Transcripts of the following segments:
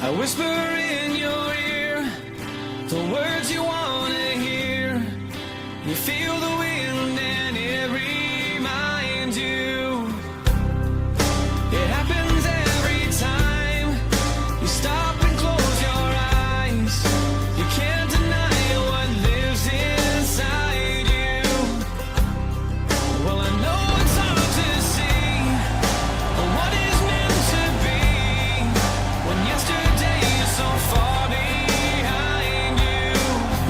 I whisper in your ear the words you want to hear. You feel the wind and it reminds you. It happens every time you stop and close your eyes. You can't deny what lives inside you. Well, I know it's hard to see what is meant to be when yesterday is so far behind you.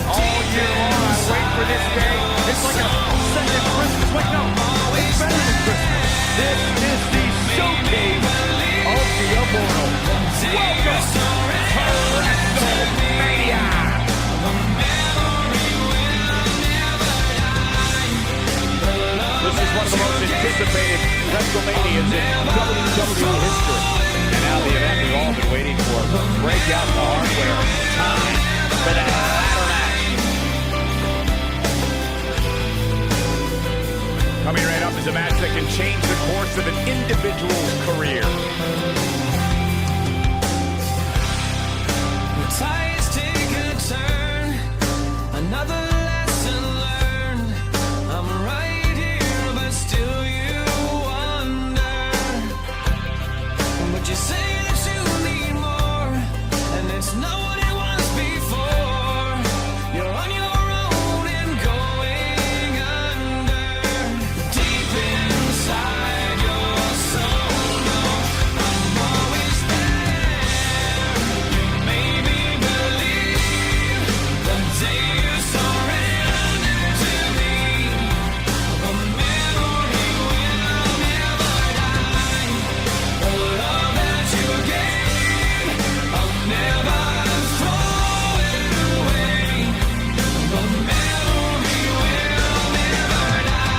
All year long I wait for this day. It's like a second Christmas. Wait, no, it's better than Christmas. This is the showcase of the immortal. Welcome to Wrestlemania. This is one of the most anticipated WrestleManias in WWE history. And now the event we've all been waiting for. Break out the hardware. Time for the ladder match. Coming right up is a match that can change the course of an individual's career. Ties take a turn, another lesson learned. I'm right here, but still you wonder. But you say that you need more, and it's not what it was before. You're on your own and going under. Deep inside your soul, no, I'm always there. You made me believe the day you surrender to me. A memory will never die. The love that you gave, I'll never throw it away. The memory will never die.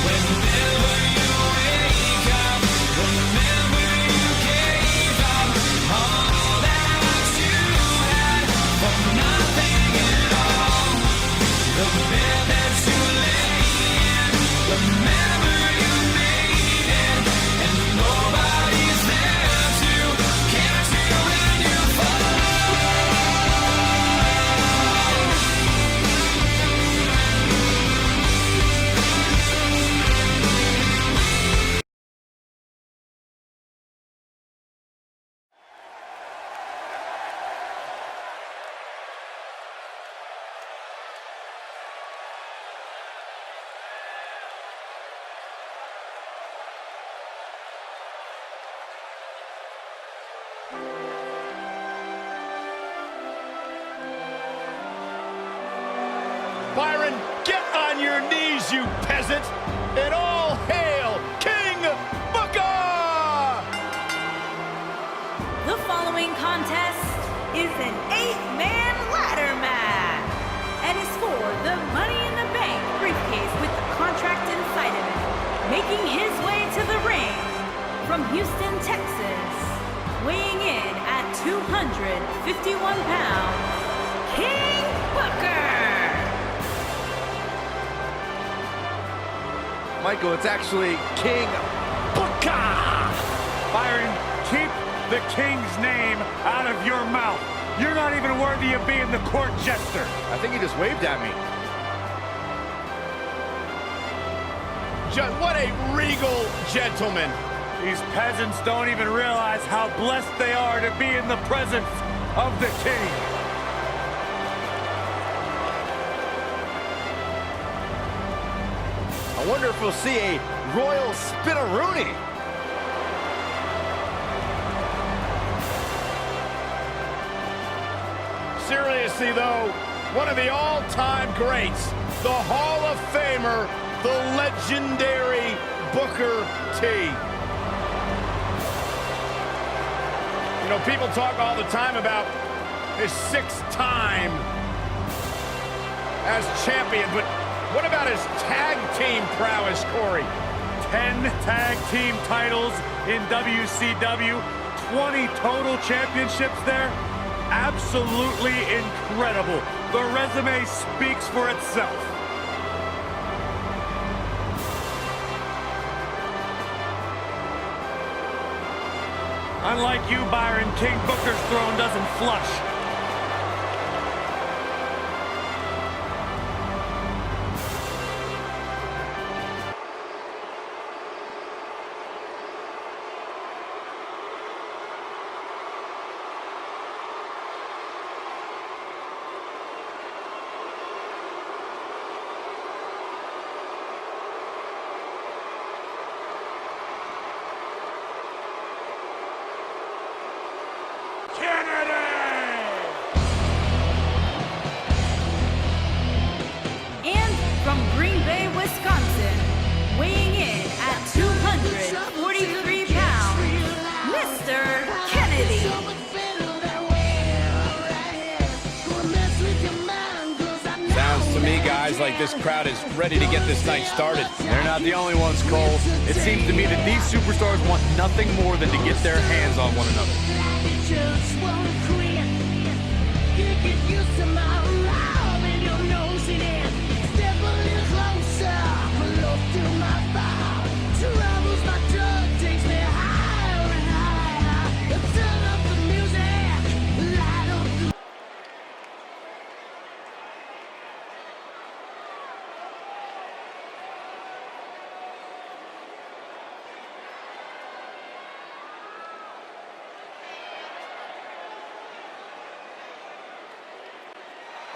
Whenever you wake up, remember you gave up all that you had for nothing at all. The bed that you lay in, remember you made it, and nobody's there to catch you when you fall. Byron, get on your knees, you peasant, and all hail King Booker! The following contest is an 8-man ladder match and is for the Money in the Bank briefcase with the contract inside of it. Making his way to the ring from Houston, Texas, weighing in at 251 pounds, King Booker! Michael, it's actually King Booker! Byron, keep the king's name out of your mouth. You're not even worthy of being the court jester. I think he just waved at me. What a regal gentleman. These peasants don't even realize how blessed they are to be in the presence of the king. I wonder if we'll see a royal spin-a-rooney. Seriously, though, one of the all-time greats, the Hall of Famer, the legendary Booker T. You know, people talk all the time about his 6th time as champion, but what about his tag team prowess, Corey? 10 tag team titles in WCW, 20 total championships there. Absolutely incredible. The resume speaks for itself. Unlike you, Byron, King Booker's throne doesn't flush. And from Green Bay, Wisconsin, weighing in at 243 pounds, Mr. Kennedy. Sounds to me, guys, like this crowd is ready to get this night started. They're not the only ones, Cole. It seems to me that these superstars want nothing more than to get their hands on one another.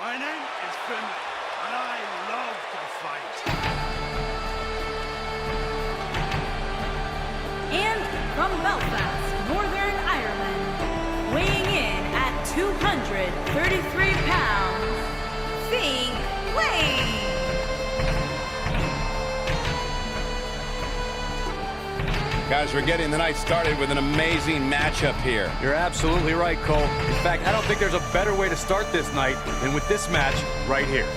My name is Finn, and I love to fight. And from Belfast, Northern Ireland, weighing in at 233 pounds, Fink Lane. Guys, we're getting the night started with an amazing matchup here. You're absolutely right, Cole. In fact, I don't think there's a better way to start this night than with this match right here.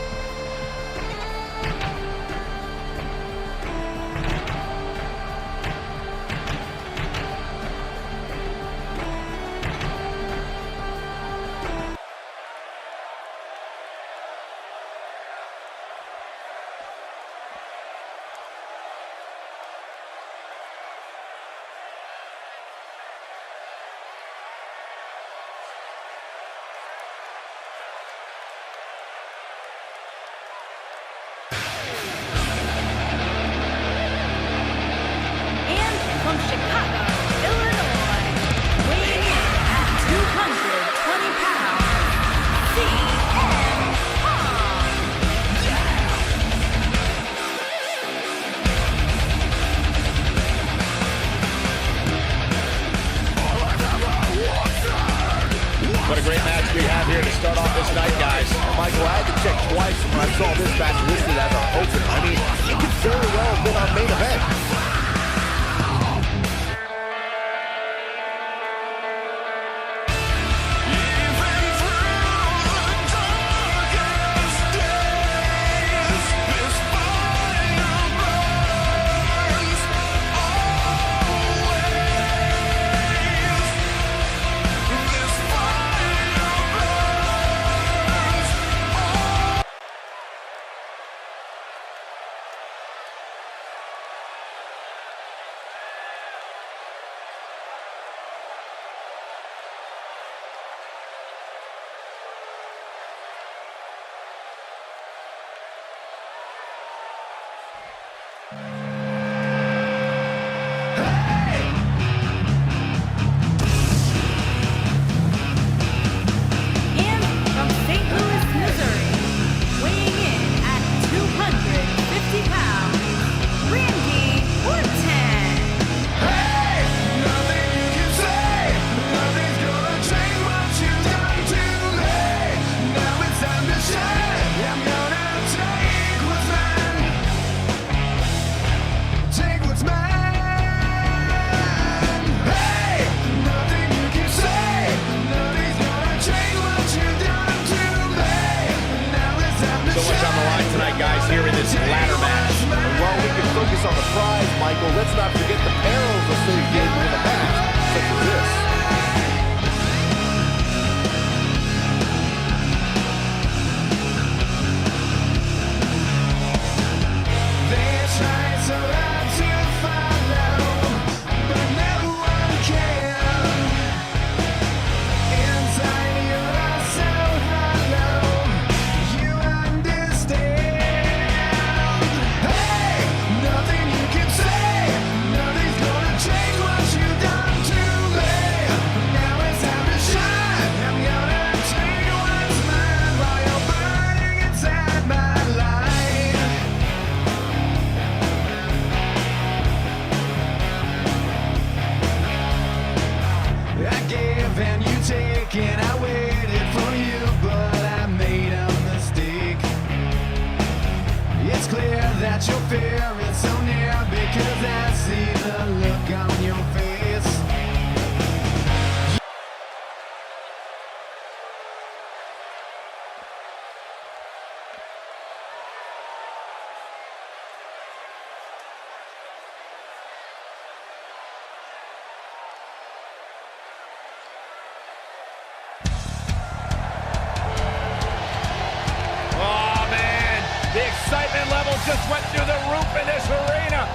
From Chicago, Illinois, weighing in at 220 pounds, CM Punk. What a great match we have here to start off this night, guys. Michael, I had to check twice when I saw this match listed as our opener. I mean, it could very well have been our main event. Michael, let's not forget the perils associated with a match such as this. Try so hard to follow, but no one can. just went through the roof in this arena.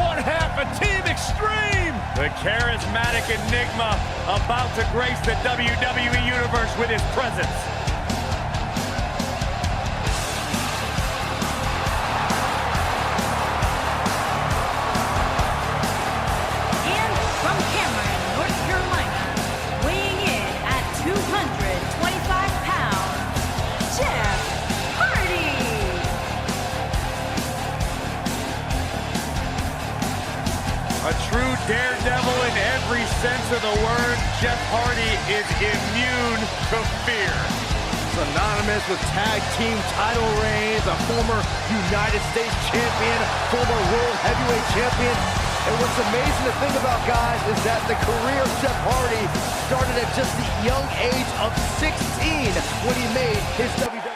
One half of Team Extreme. The charismatic enigma about to grace the WWE Universe with his presence. And from Cameron, North Carolina, weighing in at 225 pounds, Jeff Hardy. A true daredevil in every sense of the word, Jeff Hardy is immune to fear. Synonymous with tag team title reigns, a former United States champion, former World Heavyweight champion. And what's amazing to think about, guys, is that the career of Jeff Hardy started at just the young age of 16 when he made his WWE.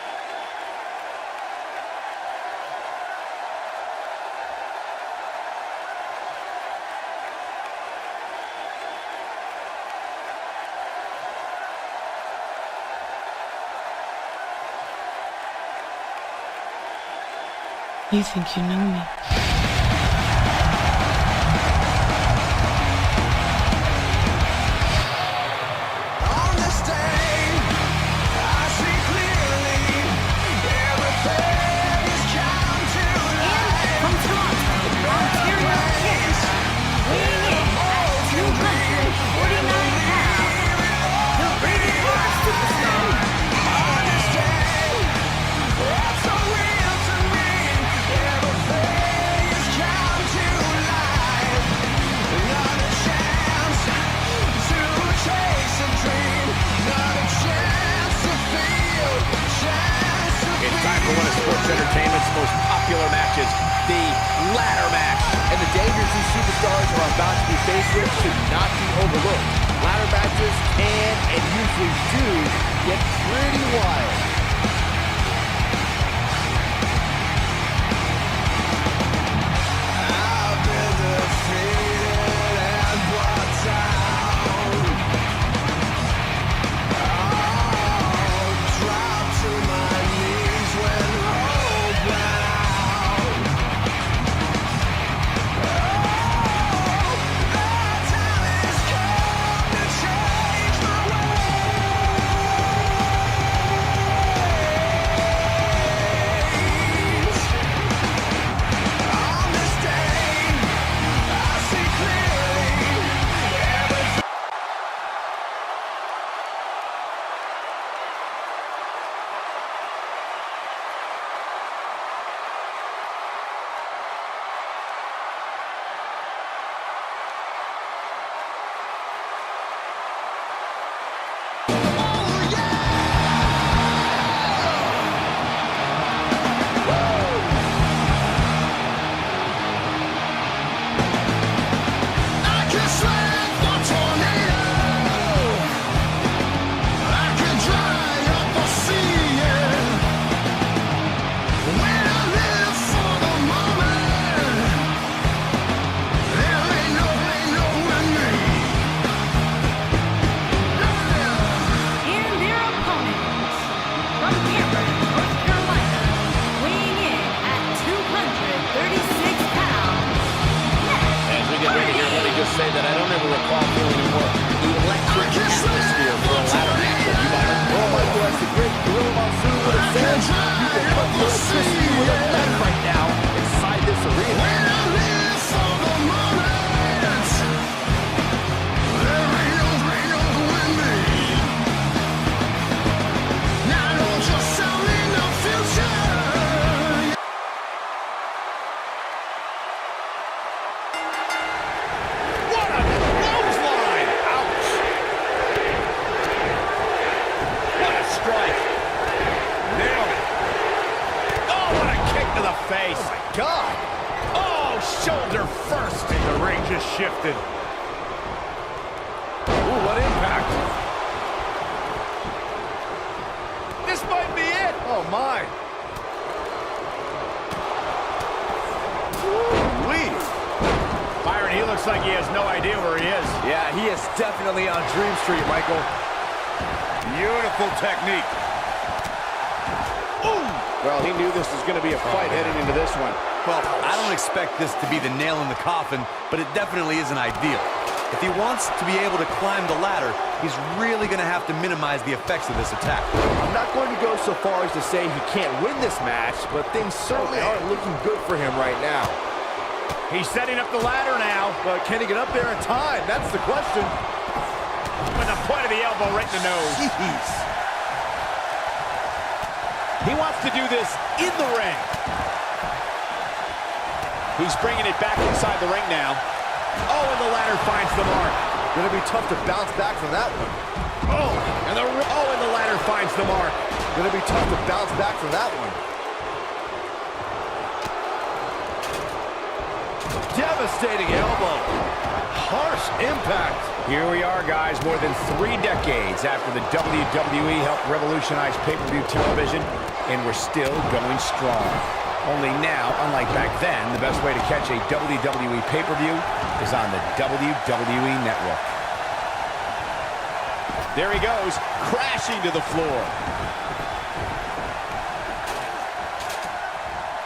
You think you know me? On this day, I see clearly everything is come to light. From Toronto, Ontario, Canada, weighing in at 249 pounds, the rated R superstar. On this day, it's so real to me. Everything is come to light. Another chance to chase a dream. Another chance to feel. Chance to It's time for one of sports entertainment's most popular matches, the ladder match. And the dangers these superstars are about to be faced with should not be overlooked. Ladder matches can and usually do get pretty wild. I've been defeated and brought down. Oh, drop to my knees when hope ran out. Oh, the time has come to change my ways. On this day, I see clearly everything. I can slap the tornado. I can dry up a sea. When I live for the moment, there ain't no with me. And their opponents, from Cameron, North Carolina, weighing in at 236 pounds, As we get ready here, let me just say that I don't ever recall feeling a more electric atmosphere for a ladder match than you might have. Oh, Michael, as the great Gorilla Monsoon would have said, you can put the electricity with a knife right now inside this arena. When I live for the moment, there ain't no with me. Now don't you sell me no future. What a clothesline! Ouch! What a strike! Nailed it! Oh, what a kick to the face! Oh, my God. Oh, shoulder first! The ring just shifted. Ooh, what impact! This might be it! Oh, my. Woo-wee. Byron, he looks like he has no idea where he is. Yeah, he is definitely on Dream Street, Michael. Beautiful technique. Ooh! Well, he knew this was going to be a fight heading into this one. Well, I don't expect this to be the nail in the coffin, but it definitely isn't ideal. If he wants to be able to climb the ladder, he's really going to have to minimize the effects of this attack. I'm not going to go so far as to say he can't win this match, but things certainly aren't looking good for him right now. He's setting up the ladder now. But can he get up there in time? That's the question. With the point of the elbow right in the nose. Jeez. He wants to do this in the ring. He's bringing it back inside the ring now. Oh, and the ladder finds the mark. Gonna be tough to bounce back from that one. And the ladder finds the mark. Gonna be tough to bounce back from that one. Devastating elbow. Harsh impact. Here we are, guys, more than 3 decades after the WWE helped revolutionize pay-per-view television, and we're still going strong. Only now, unlike back then, the best way to catch a WWE pay-per-view is on the WWE Network. There he goes, crashing to the floor.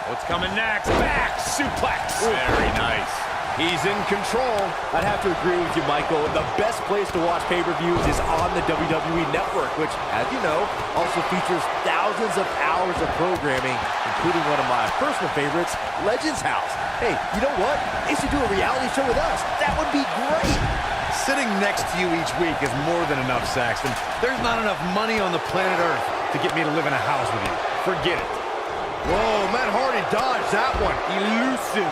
What's coming next? Back suplex. Very nice. He's in control. I'd have to agree with you, Michael. The best place to watch pay-per-views is on the WWE Network, which, as you know, also features thousands of hours of programming, including one of my personal favorites, Legends House. Hey, you know what? They should do a reality show with us. That would be great. Sitting next to you each week is more than enough, Saxton. There's not enough money on the planet Earth to get me to live in a house with you. Forget it. Whoa, Matt Hardy dodged that one. Elusive.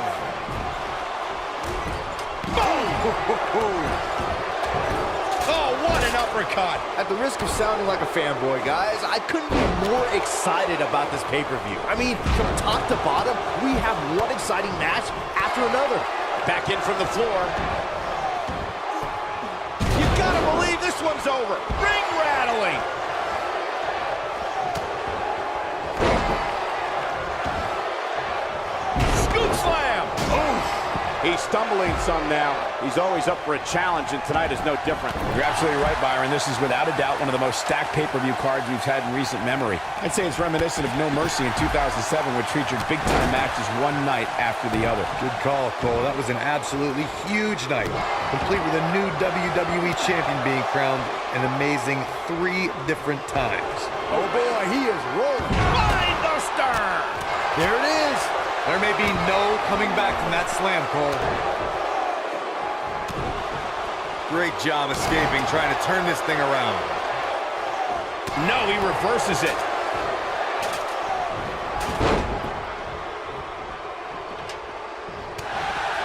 Oh, what an uppercut. At the risk of sounding like a fanboy, guys, I couldn't be more excited about this pay-per-view. I mean, from top to bottom, we have one exciting match after another. Back in from the floor. You gotta believe this one's over. Ring rattling. Scoop slam. Oof. He's stumbling some now. He's always up for a challenge, and tonight is no different. You're absolutely right, Byron. This is without a doubt one of the most stacked pay-per-view cards we've had in recent memory. I'd say it's reminiscent of No Mercy in 2007, which featured big-time matches one night after the other. Good call, Cole. That was an absolutely huge night, complete with a new WWE champion being crowned an amazing 3 different times. Oh boy, he is rolling. Mindbuster! There it is. There may be no coming back from that slam, Cole. Great job escaping, trying to turn this thing around. No, he reverses it.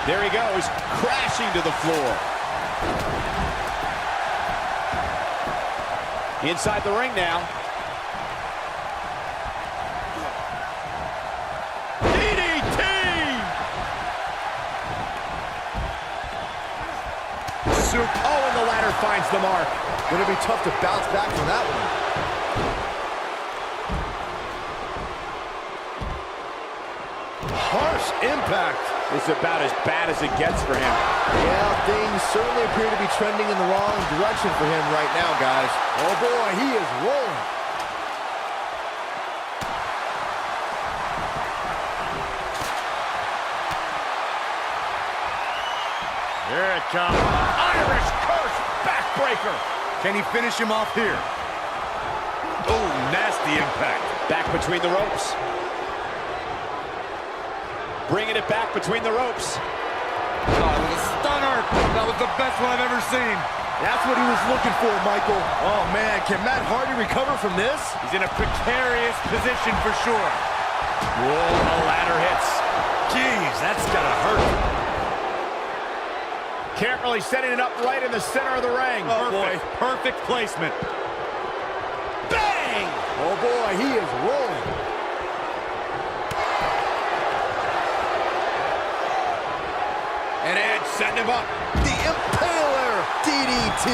There he goes, crashing to the floor. Inside the ring now. Oh, and the ladder finds the mark. Gonna be tough to bounce back from that one. Harsh impact. It's about as bad as it gets for him. Yeah, things certainly appear to be trending in the wrong direction for him right now, guys. Oh boy, he is rolling. Here it comes. Irish curse backbreaker. Can he finish him off here? Oh, nasty impact. Back between the ropes. Bringing it back between the ropes. Oh, it was a stunner. That was the best one I've ever seen. That's what he was looking for, Michael. Oh, man, can Matt Hardy recover from this? He's in a precarious position for sure. Whoa, the ladder hits. Jeez, that's gotta hurt. Can't really setting it up right in the center of the ring. Oh, boy. Perfect placement. Bang! Oh, boy, he is rolling. And Edge setting him up. The Impaler DDT.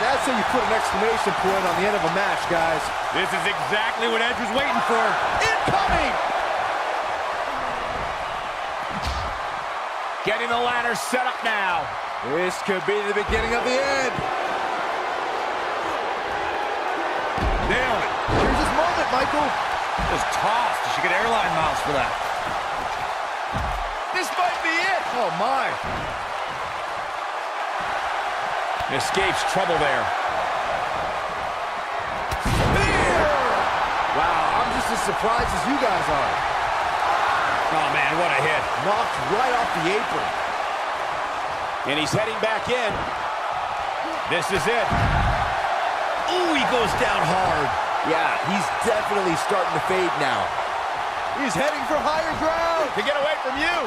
That's how you put an exclamation point on the end of a match, guys. This is exactly what Edge was waiting for. Incoming! Getting the ladder set up now. This could be the beginning of the end. Nailed it. Here's his moment, Michael. Just tossed. You should get airline miles for that. This might be it. Oh, my. Escapes trouble there. Wow, I'm just as surprised as you guys are. Oh, man, what a hit. Knocked right off the apron. And he's heading back in. This is it. Ooh, he goes down hard. Yeah, he's definitely starting to fade now. He's heading for higher ground. To get away from you.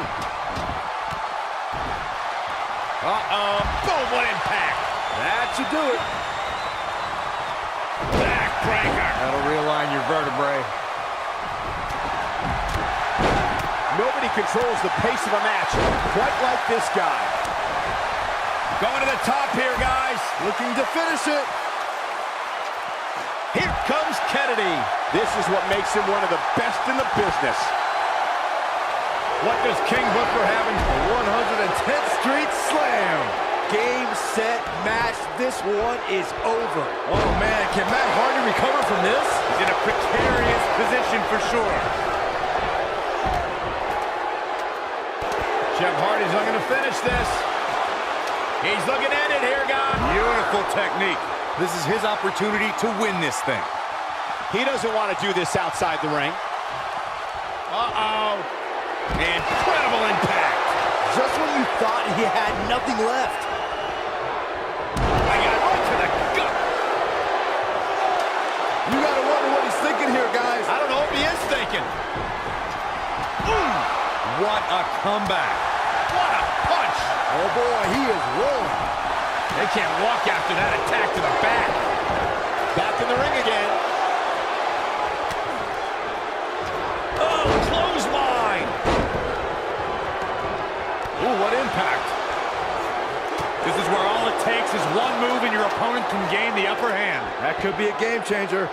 Uh-oh. Boom, what impact. That should do it. Backbreaker. That'll realign your vertebrae. Nobody controls the pace of a match quite like this guy. Going to the top here, guys. Looking to finish it. Here comes Kennedy. This is what makes him one of the best in the business. What does King Booker have in The 110th Street Slam. Game, set, match. This one is over. Oh, man. Can Matt Hardy recover from this? He's in a precarious position for sure. Jeff Hardy's looking to finish this. He's looking at it here, guys. Beautiful technique. This is his opportunity to win this thing. He doesn't want to do this outside the ring. Uh-oh. Incredible impact. Just when you thought he had nothing left. I got right to the gut. You gotta wonder what he's thinking here, guys. I don't know if he is thinking. What a comeback. What a punch. Oh, boy, he is rolling. They can't walk after that attack to the back. Back in the ring again. Oh, clothesline. Ooh, what impact. This is where all it takes is one move and your opponent can gain the upper hand. That could be a game changer.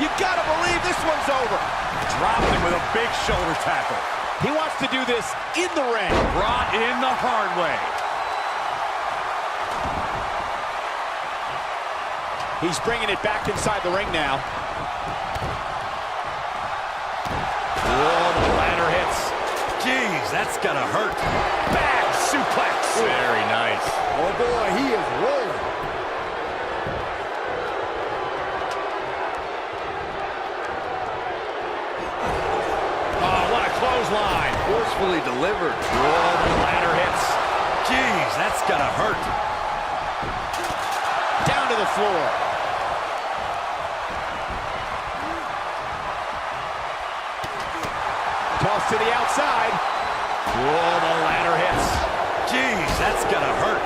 You gotta believe this one's over. Dropped him with a big shoulder tackle. He wants to do this in the ring. Brought in the hard way. He's bringing it back inside the ring now. Oh, the ladder hits. Jeez, that's gonna hurt. Back suplex. Very nice. Oh, boy, he is rolling. Clothesline. Forcefully delivered. Oh, the ladder hits. Jeez, that's gonna hurt. Down to the floor. Toss to the outside. Oh, the ladder hits. Jeez, that's gonna hurt.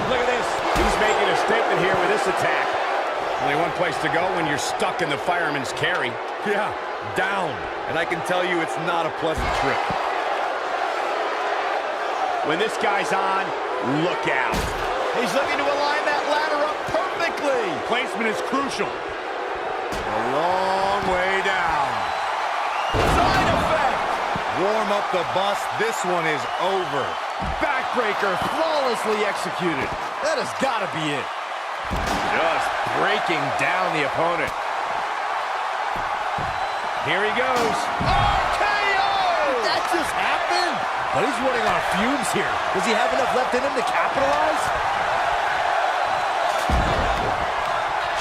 Look at this. He's making a statement here with this attack. Only one place to go when you're stuck in the fireman's carry. Yeah, down. And I can tell you it's not a pleasant trip. When this guy's on, look out. He's looking to align that ladder up perfectly. Placement is crucial. A long way down. Side effect. Warm up the bus. This one is over. Backbreaker flawlessly executed. That has got to be it. Just breaking down the opponent. Here he goes. RKO! Did that just happen? But he's running on fumes here. Does he have enough left in him to capitalize?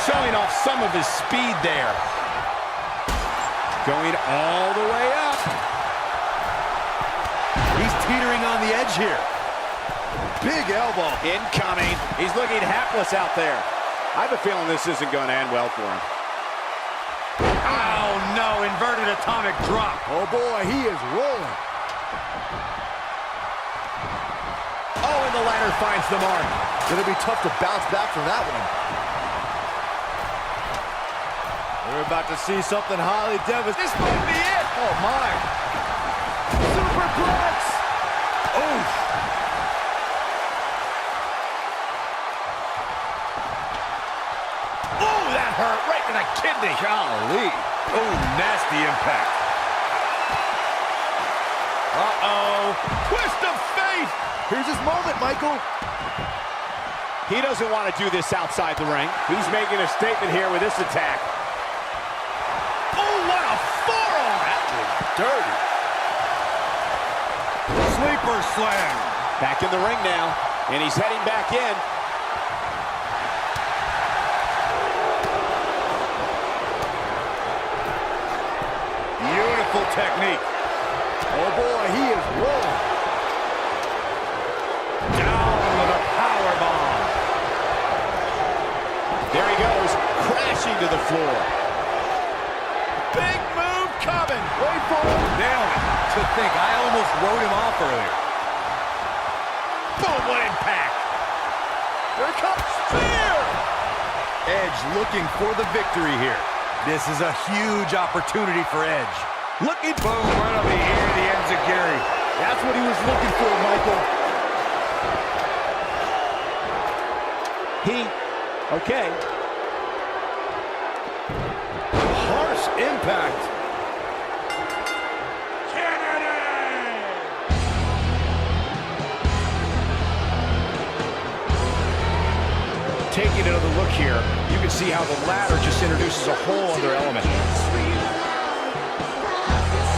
Showing off some of his speed there. Going all the way up. He's teetering on the edge here. Big elbow. Incoming. He's looking hapless out there. I have a feeling this isn't going to end well for him. Oh, no. Inverted atomic drop. Oh, boy, he is rolling. Oh, and the ladder finds the mark. Gonna be tough to bounce back from that one. We're about to see something highly devastating. This might be it. Oh, my. Superplex. Oh. Oh, that hurt right in the kidney. Golly. Oh, nasty impact. Uh-oh. Twist of fate. Here's his moment, Michael. He doesn't want to do this outside the ring. He's making a statement here with this attack. Oh, what a forearm! That was dirty. Sleeper slam. Back in the ring now, and he's heading back in. Beautiful technique. Oh, boy, he is rolling. Down with a powerbomb. There he goes, crashing to the floor. Big move coming. Wait for it. Nailed it. To think, I almost wrote him off earlier. Boom, what impact. Here it comes. Spear. Edge looking for the victory here. This is a huge opportunity for Edge. Looking. Boom, right on the ear of the enziguri. That's what he was looking for, Michael. Okay. Harsh impact. Taking another look here, you can see how the ladder just introduces a whole other element.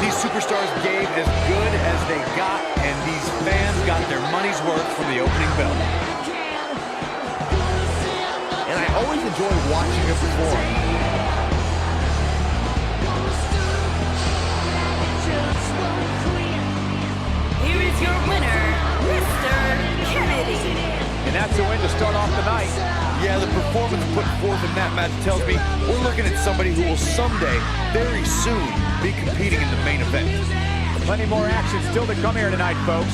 These superstars gave as good as they got, and these fans got their money's worth from the opening bell. And I always enjoy watching him perform. Here is your winner, Mr. Kennedy. And that's the win to start off the night. Yeah, the performance put forth in that match tells me we're looking at somebody who will someday, very soon, be competing in the main event. Plenty more action still to come here tonight, folks.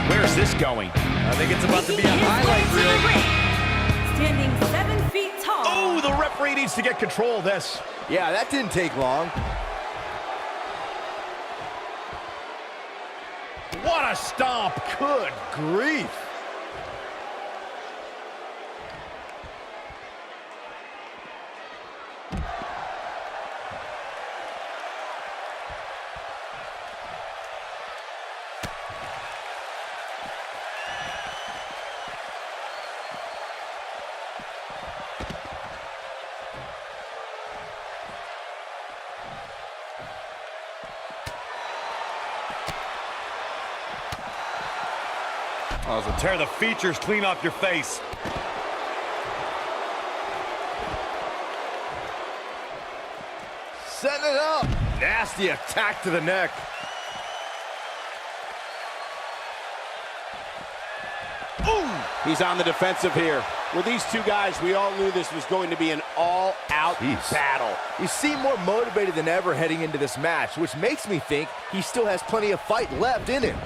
Where's this going? I think it's about to be a highlight reel. Standing 7 feet tall. Oh, the referee needs to get control of this. Yeah, that didn't take long. What a stomp. Good grief. Oh, so tear the features clean off your face. Setting it up. Nasty attack to the neck. Ooh! He's on the defensive here. With these two guys, we all knew this was going to be an all-out battle. He seemed more motivated than ever heading into this match, which makes me think he still has plenty of fight left in him.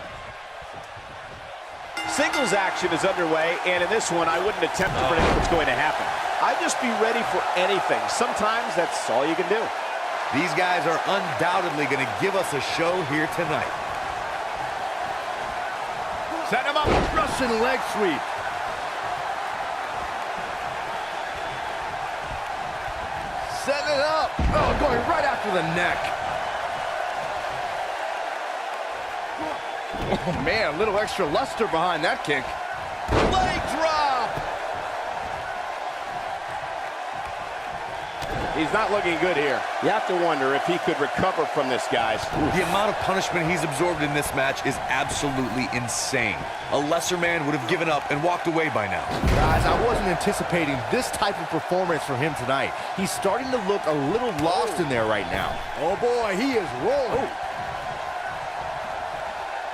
Singles action is underway, and in this one, I wouldn't attempt to predict what's going to happen. I'd just be ready for anything. Sometimes that's all you can do. These guys are undoubtedly going to give us a show here tonight. Set him up, Russian leg sweep. Setting it up. Oh, going right after the neck. Oh, man, a little extra luster behind that kick. Leg drop. He's not looking good here. You have to wonder if he could recover from this, guys. The amount of punishment he's absorbed in this match is absolutely insane. A lesser man would have given up and walked away by now. Guys, I wasn't anticipating this type of performance from him tonight. He's starting to look a little lost in there right now. Oh, boy, he is rolling.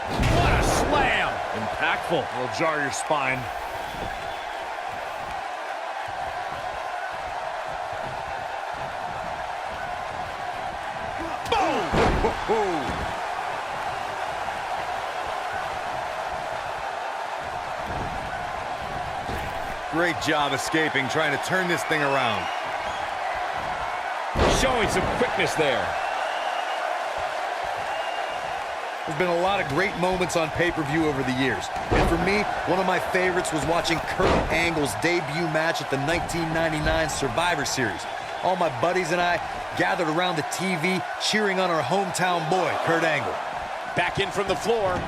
What a slam! Impactful. Will jar your spine. Great job escaping, trying to turn this thing around. Showing some quickness there. There's been a lot of great moments on pay-per-view over the years. And for me, one of my favorites was watching Kurt Angle's debut match at the 1999 Survivor Series. All my buddies and I gathered around the TV cheering on our hometown boy, Kurt Angle. Back in from the floor.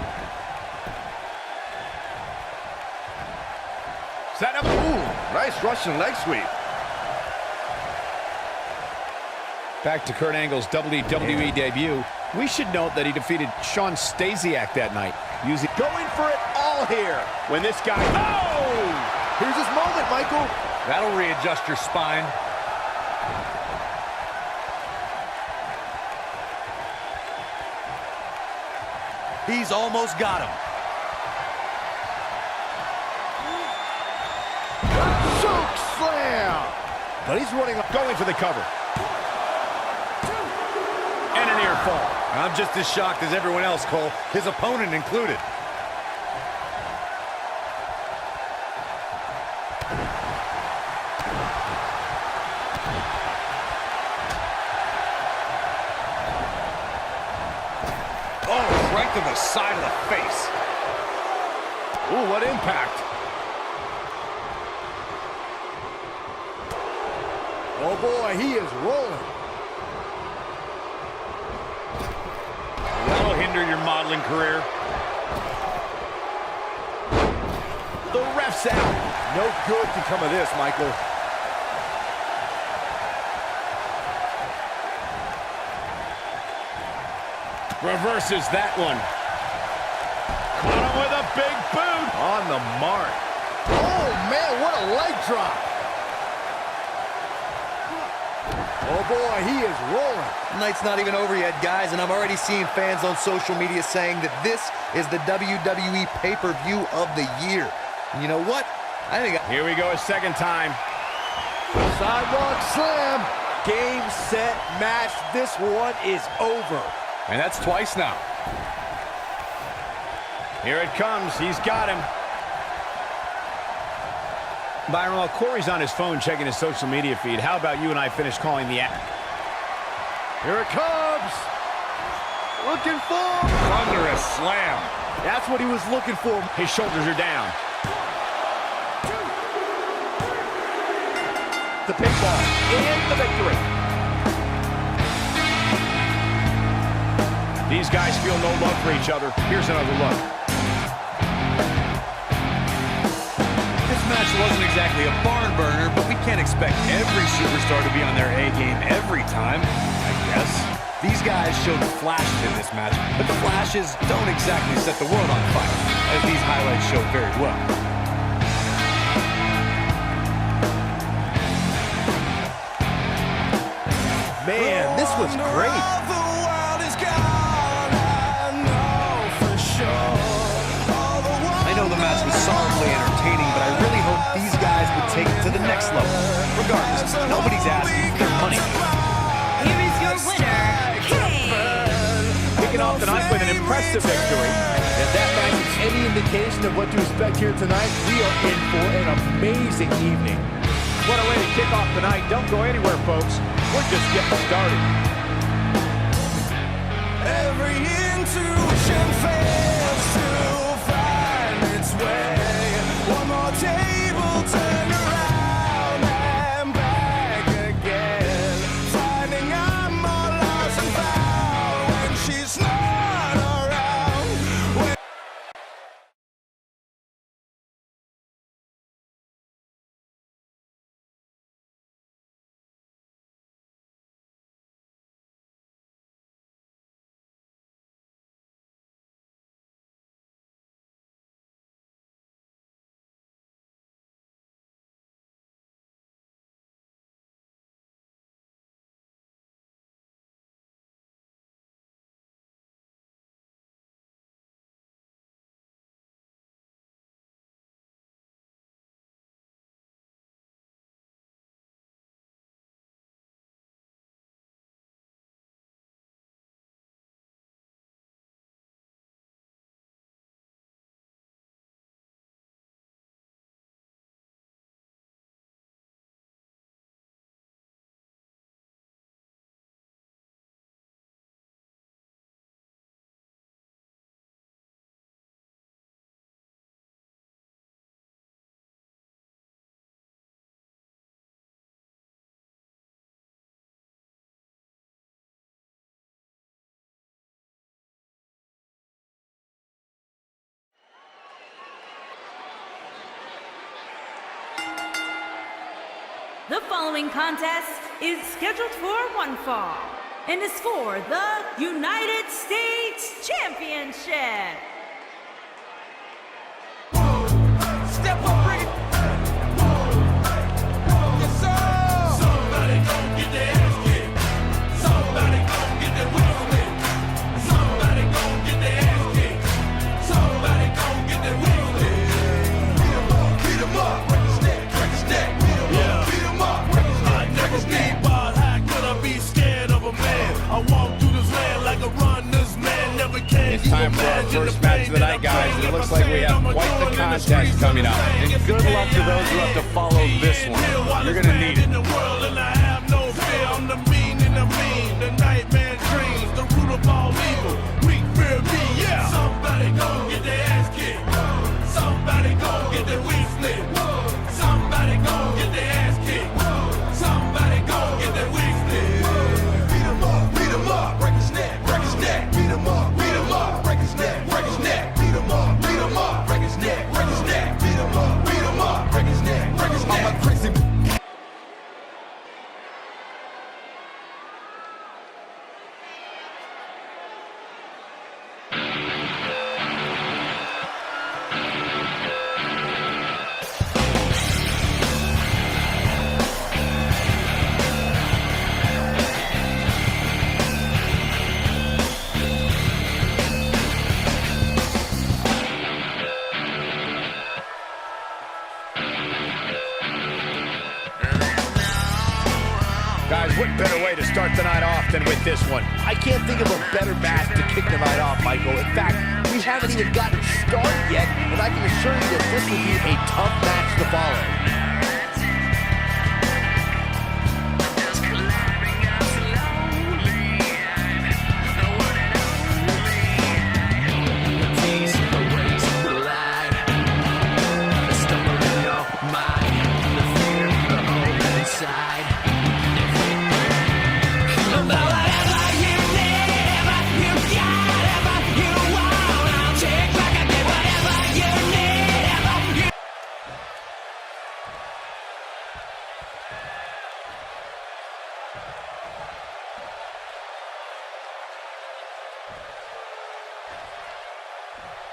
Set him. Ooh, nice Russian leg sweep. Back to Kurt Angle's WWE debut. We should note that he defeated Shawn Stasiak that night. Going for it all here. When this guy... Oh! Here's his moment, Michael. That'll readjust your spine. He's almost got him. Choke slam. But he's running, Going for the cover. And a near fall. I'm just as shocked as everyone else, Cole, his opponent included. Oh, right to the side of the face. ooh, what impact. Oh boy, he is rolling. That'll hinder your modeling career. The ref's out. No good can come of this, Michael. Reverses that one. Caught him with a big boot. On the mark. Oh, man, what a leg drop. Oh, boy, he is rolling. The night's not even over yet, guys, and I'm already seeing fans on social media saying that this is the WWE pay-per-view of the year. And you know what? I think Here we go a second time. Sidewalk slam. Game, set, match. This one is over. And that's twice now. Here it comes. He's got him. Byron, while Corey's on his phone checking his social media feed, how about you and I finish calling the act? Here it comes. Looking for. Thunderous slam. That's what he was looking for. His shoulders are down. The pinfall and the victory. These guys feel no love for each other. Here's another look. This match wasn't exactly a barn burner, but we can't expect every superstar to be on their A game every time, I guess. These guys showed flashes in this match, but the flashes don't exactly set the world on fire, as these highlights show very well. Man, this was great. I know the match was solidly entertaining, but I really hope these guys would take it to the next level. Regardless, nobody's asking for their money. Here is your winner, King. Kicking off the night with an impressive victory. If that match is any indication of what to expect here tonight, we are in for an amazing evening. What a way to kick off tonight. Don't go anywhere, folks. We're just getting started. Every intuition fails to find its way. One more table turned around and back again. Finding I'm more lost and found when she's not around. The following contest is scheduled for one fall and is for the United States Championship. Step up, bring it. Yes, sir. Somebody gon' get their ass kicked. Somebody gon' get their wheels licked. Somebody gon' get their ass kicked. Somebody gon' get their wheels licked. Beat 'em up, break his neck, break his neck. Beat 'em up, break his neck, break his neck. How could I be scared of a man? I walk through this land like a runner's man. Never can. It's time for our first match of the night, guys. It looks like we have quite the contest coming up. And good luck to those who have to follow this one. You're going to need it. In the world and I have no fear. I'm the mean and the mean. The nightmare dreams. The root of all evil. Weak fear me, yeah. Somebody gon' get their ass kicked. Somebody gon' get their wheels split. Somebody gon' get their ass kicked. Somebody gon' get their wheels split. Beat 'em up, break his neck, break his neck. Beat 'em up, break his neck, break his neck. Beat 'em up, break his neck, break his neck. Beat 'em up, break his neck, break his neck. I'm a crazy. Guys, what better way to start the night off than with this one? I can't think of a better match to kick the night off, Michael. In fact, we haven't even gotten started yet, and I can assure you that this will be a tough match to follow.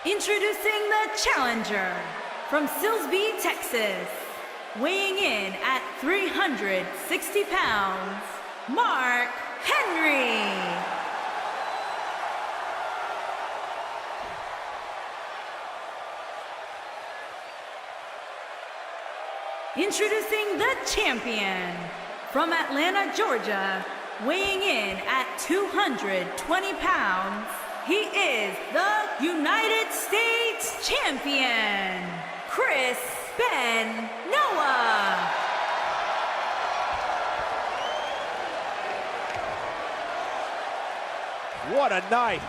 Introducing the challenger from Silsbee, Texas, weighing in at 360 pounds, Mark Henry. Introducing the champion from Atlanta, Georgia, weighing in at 220 pounds, he is the United States Champion, Chris Benoit. What a night.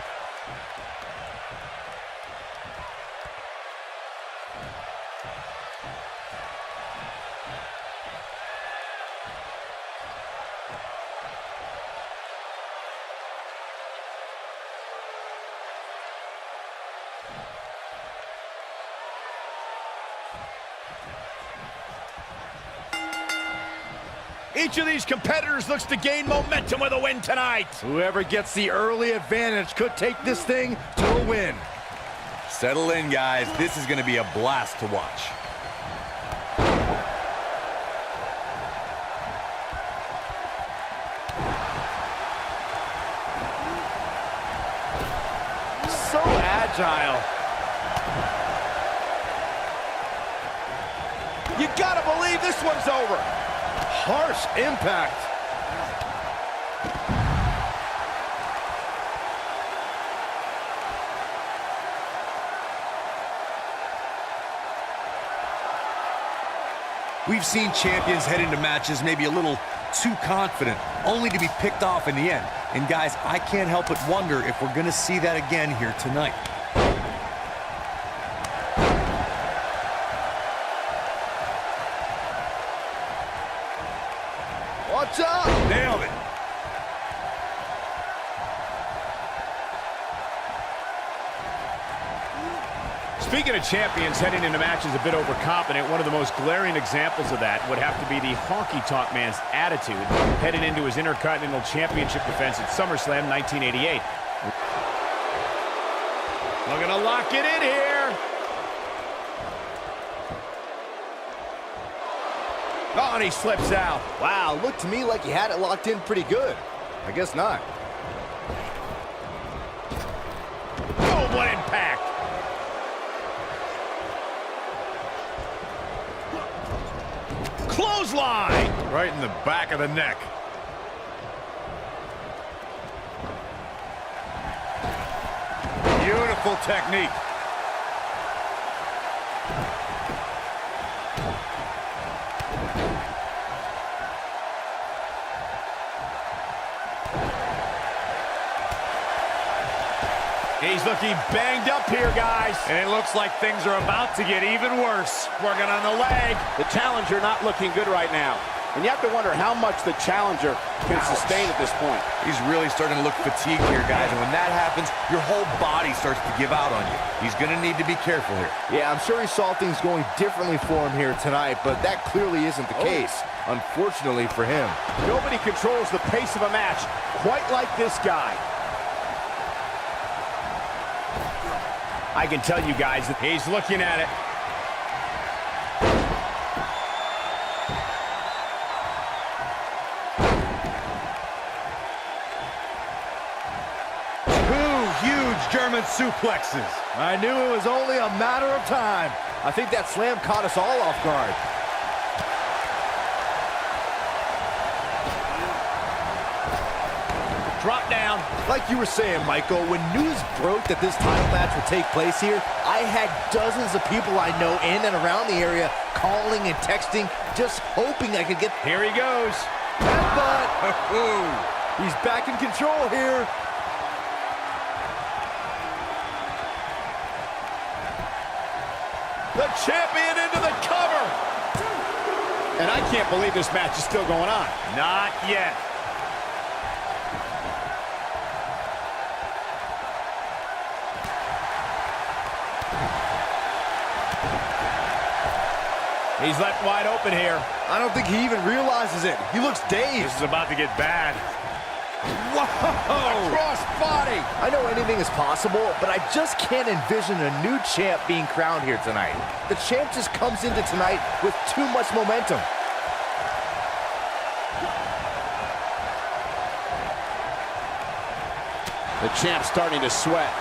Each of these competitors looks to gain momentum with a win tonight. Whoever gets the early advantage could take this thing to a win. Settle in, guys. This is going to be a blast to watch. So agile. You gotta believe this one's over. Harsh impact. We've seen champions head into matches maybe a little too confident, only to be picked off in the end. And guys, I can't help but wonder if we're going to see that again here tonight. Watch out! Nailed it. Speaking of champions heading into matches a bit overconfident, one of the most glaring examples of that would have to be the honky-tonk man's attitude heading into his Intercontinental Championship defense at SummerSlam 1988. Looking to lock it in here. Oh, and he slips out. Wow, looked to me like he had it locked in pretty good. I guess not. Oh, what impact. Clothesline. Right in the back of the neck. Beautiful technique. He's looking banged up here, guys. And it looks like things are about to get even worse. Working on the leg. The challenger not looking good right now. And you have to wonder how much the challenger can sustain at this point. He's really starting to look fatigued here, guys. And when that happens, your whole body starts to give out on you. He's going to need to be careful here. Yeah, I'm sure he saw things going differently for him here tonight, but that clearly isn't the case, unfortunately for him. Nobody controls the pace of a match quite like this guy. I can tell you guys that he's looking at it. Two huge German suplexes. I knew it was only a matter of time. I think that slam caught us all off guard. Drop down. Like you were saying, Michael, when news broke that this title match would take place here, I had dozens of people I know in and around the area calling and texting, just hoping I could get... Here he goes. Headbutt! He's back in control here. The champion into the cover. And I can't believe this match is still going on. Not yet. He's left wide open here. I don't think he even realizes it. He looks dazed. This is about to get bad. Whoa! Cross body. I know anything is possible, but I just can't envision a new champ being crowned here tonight. The champ just comes into tonight with too much momentum. The champ's starting to sweat.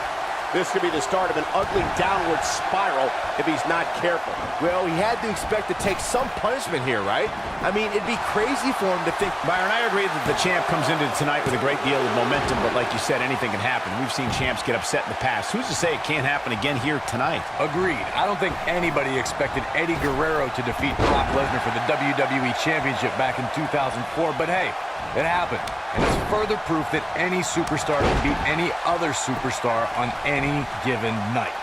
This could be the start of an ugly downward spiral if he's not careful. Well, he had to expect to take some punishment here, right? I mean, it'd be crazy for him to think... Byron, I agree that the champ comes into tonight with a great deal of momentum, but like you said, anything can happen. We've seen champs get upset in the past. Who's to say it can't happen again here tonight? Agreed. I don't think anybody expected Eddie Guerrero to defeat Brock Lesnar for the WWE Championship back in 2004, but hey, it happened. And it's further proof that any superstar can beat any other superstar on any given night.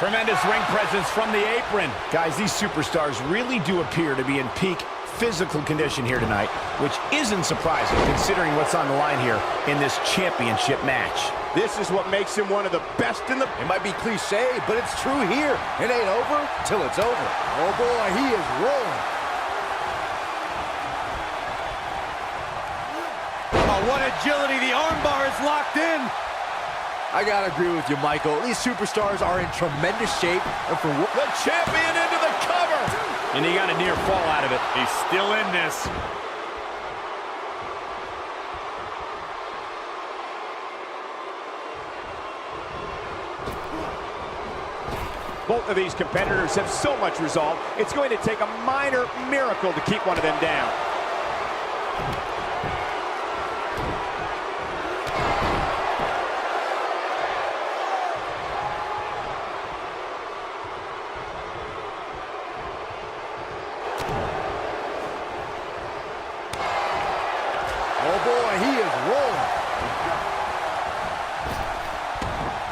Tremendous ring presence from the apron. Guys, these superstars really do appear to be in peak physical condition here tonight, which isn't surprising considering what's on the line here in this championship match. This is what makes him one of the best in the... It might be cliche, but it's true here. It ain't over till it's over. Oh boy, he is rolling. Oh, what agility. The armbar is locked in. I gotta agree with you, Michael. These superstars are in tremendous shape, and for what... The champion into the cover. And he got a near fall out of it. He's still in this. Both of these competitors have so much resolve, it's going to take a minor miracle to keep one of them down. Oh boy, he is rolling.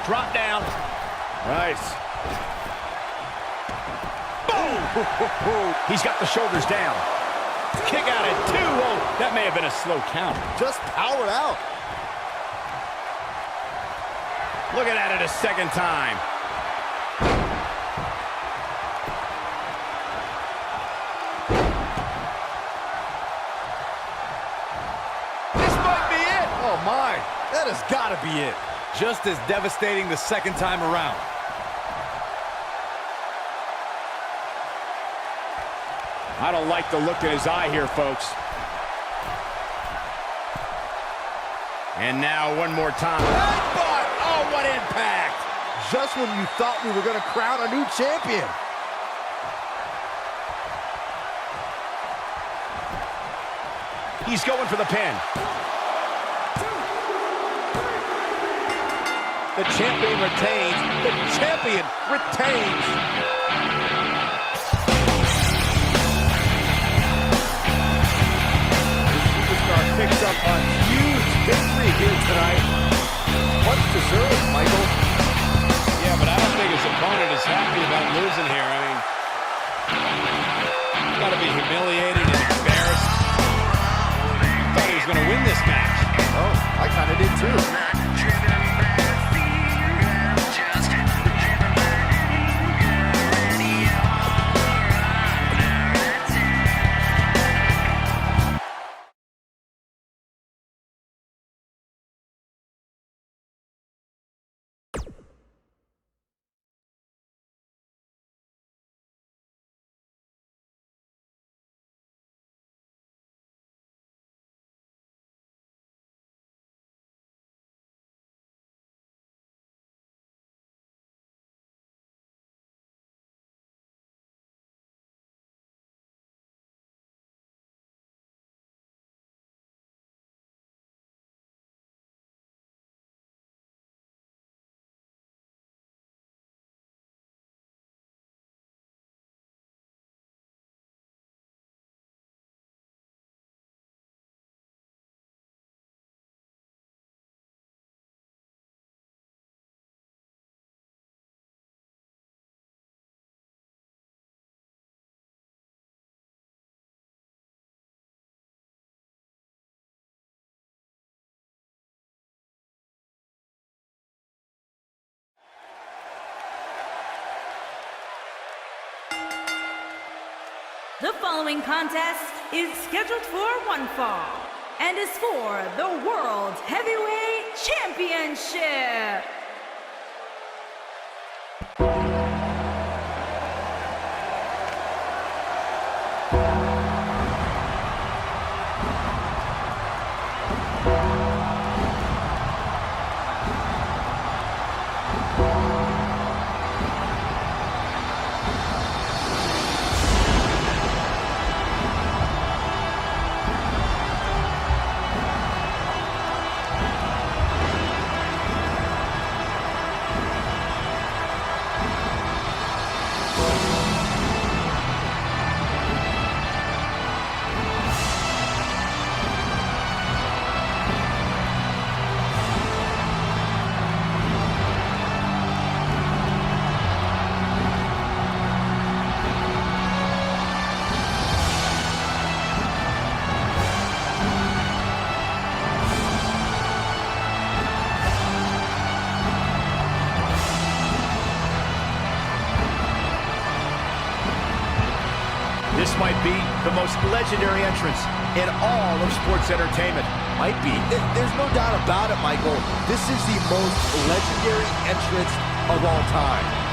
Drop down. Nice. He's got the shoulders down. Kick out at 2. Oh, that may have been a slow count. Just powered out. Looking at it a second time. This might be it. Oh my, that has got to be it. Just as devastating the second time around. I don't like the look in his eye here, folks. And now one more time. Headbutt! Oh, what impact! Just when you thought we were going to crown a new champion. He's going for the pin. The champion retains. The champion retains. Picks up a huge victory here tonight. Much deserved, Michael. Yeah, but I don't think his opponent is happy about losing here. I mean, he's got to be humiliated and embarrassed. Thought he was going to win this match. Oh, I kind of did too. The following contest is scheduled for one fall and is for the World Heavyweight Championship. could be the most legendary entrance in all of sports entertainment. Might be. There's no doubt about it, Michael. This is the most legendary entrance of all time.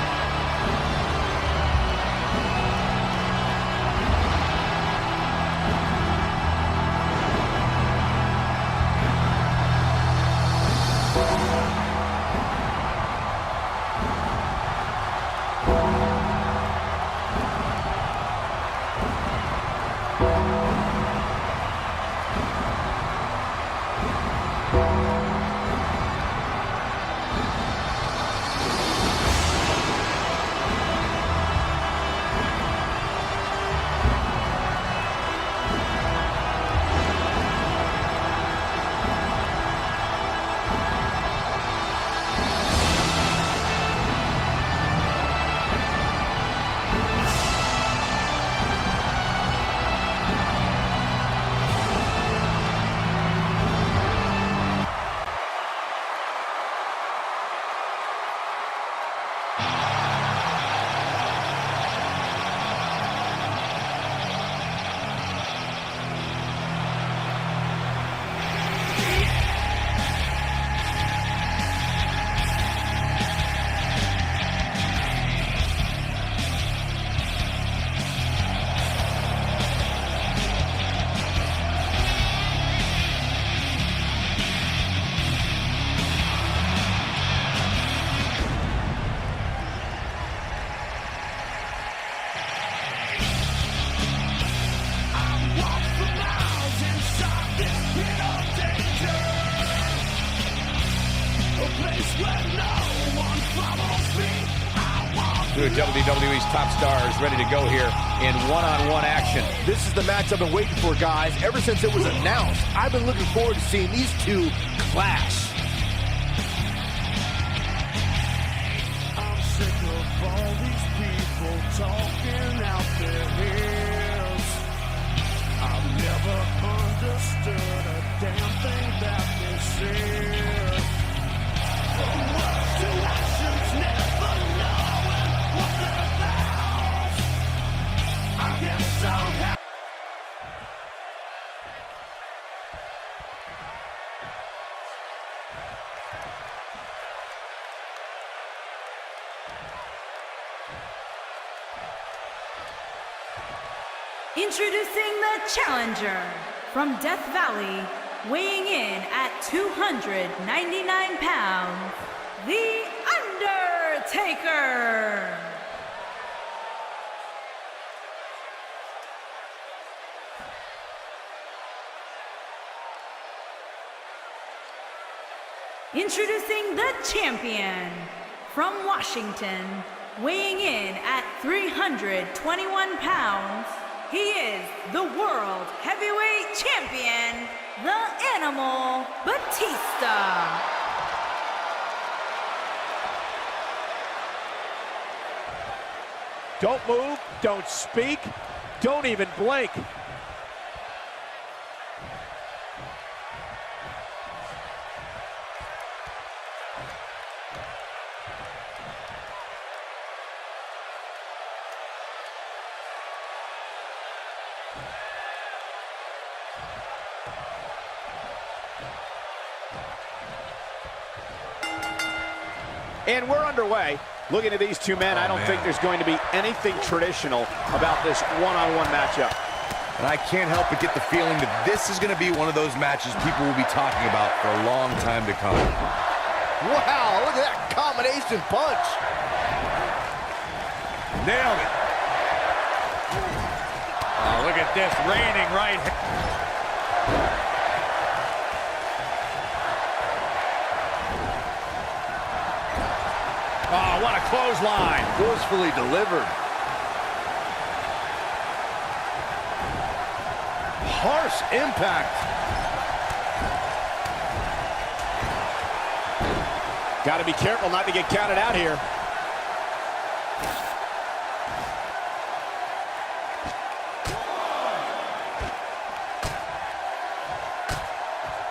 Two of WWE's top stars ready to go here in one-on-one action. This is the match I've been waiting for, guys. Ever since it was announced, I've been looking forward to seeing these two clash. I'm sick of all these people talking out their ears. I've never understood a damn thing that they said. From words to actions, never knowing what they're about. I get so happy. Introducing the challenger from Death Valley, weighing in at 299 pounds, The Undertaker. Introducing the champion from Washington, weighing in at 321 pounds, he is the World Heavyweight Champion, the Animal Batista. Don't move, don't speak, don't even blink. And we're underway. Looking at these two men, I don't think there's going to be anything traditional about this one-on-one matchup. And I can't help but get the feeling that this is going to be one of those matches people will be talking about for a long time to come. Wow, look at that combination punch. Nailed it. Oh, look at this, reigning right. Oh, what a clothesline. Forcefully delivered. Harsh impact. Got to be careful not to get counted out here.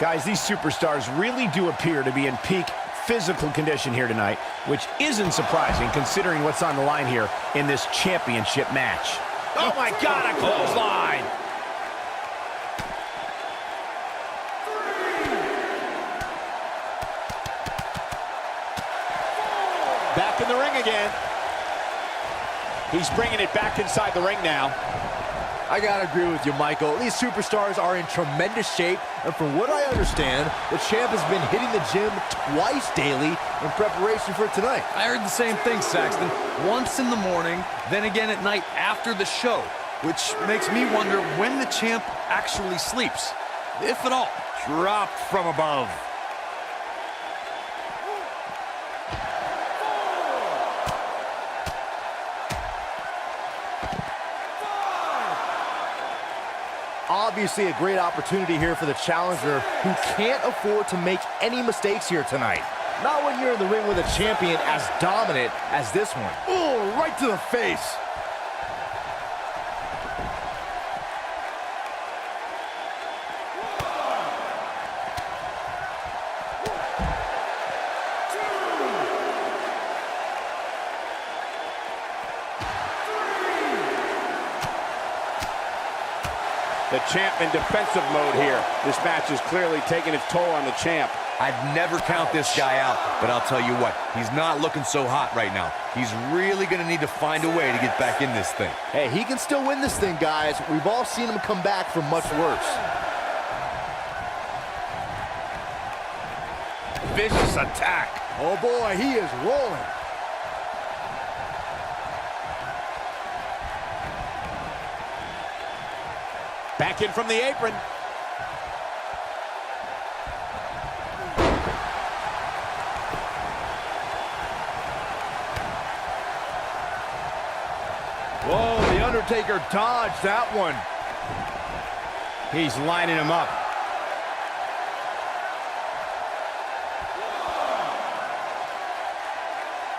Guys, these superstars really do appear to be in peak physical condition here tonight, which isn't surprising considering what's on the line here in this championship match. Oh, my God, a clothesline. Back in the ring again. He's bringing it back inside the ring now. I gotta agree with you, Michael. These superstars are in tremendous shape, and from what I understand, the champ has been hitting the gym twice daily in preparation for tonight. I heard the same thing, Saxton. Once in the morning, then again at night after the show, which makes me wonder when the champ actually sleeps, if at all. Dropped from above. Obviously a great opportunity here for the challenger who can't afford to make any mistakes here tonight. Not when you're in the ring with a champion as dominant as this one. Oh, right to the face. The champ in defensive mode here. This match is clearly taking its toll on the champ. I'd never count this guy out, but I'll tell you what, he's not looking so hot right now. He's really gonna need to find a way to get back in this thing. Hey, he can still win this thing, guys. We've all seen him come back from much worse. Vicious attack. Oh boy, he is rolling. Back in from the apron. Whoa, The Undertaker dodged that one. He's lining him up.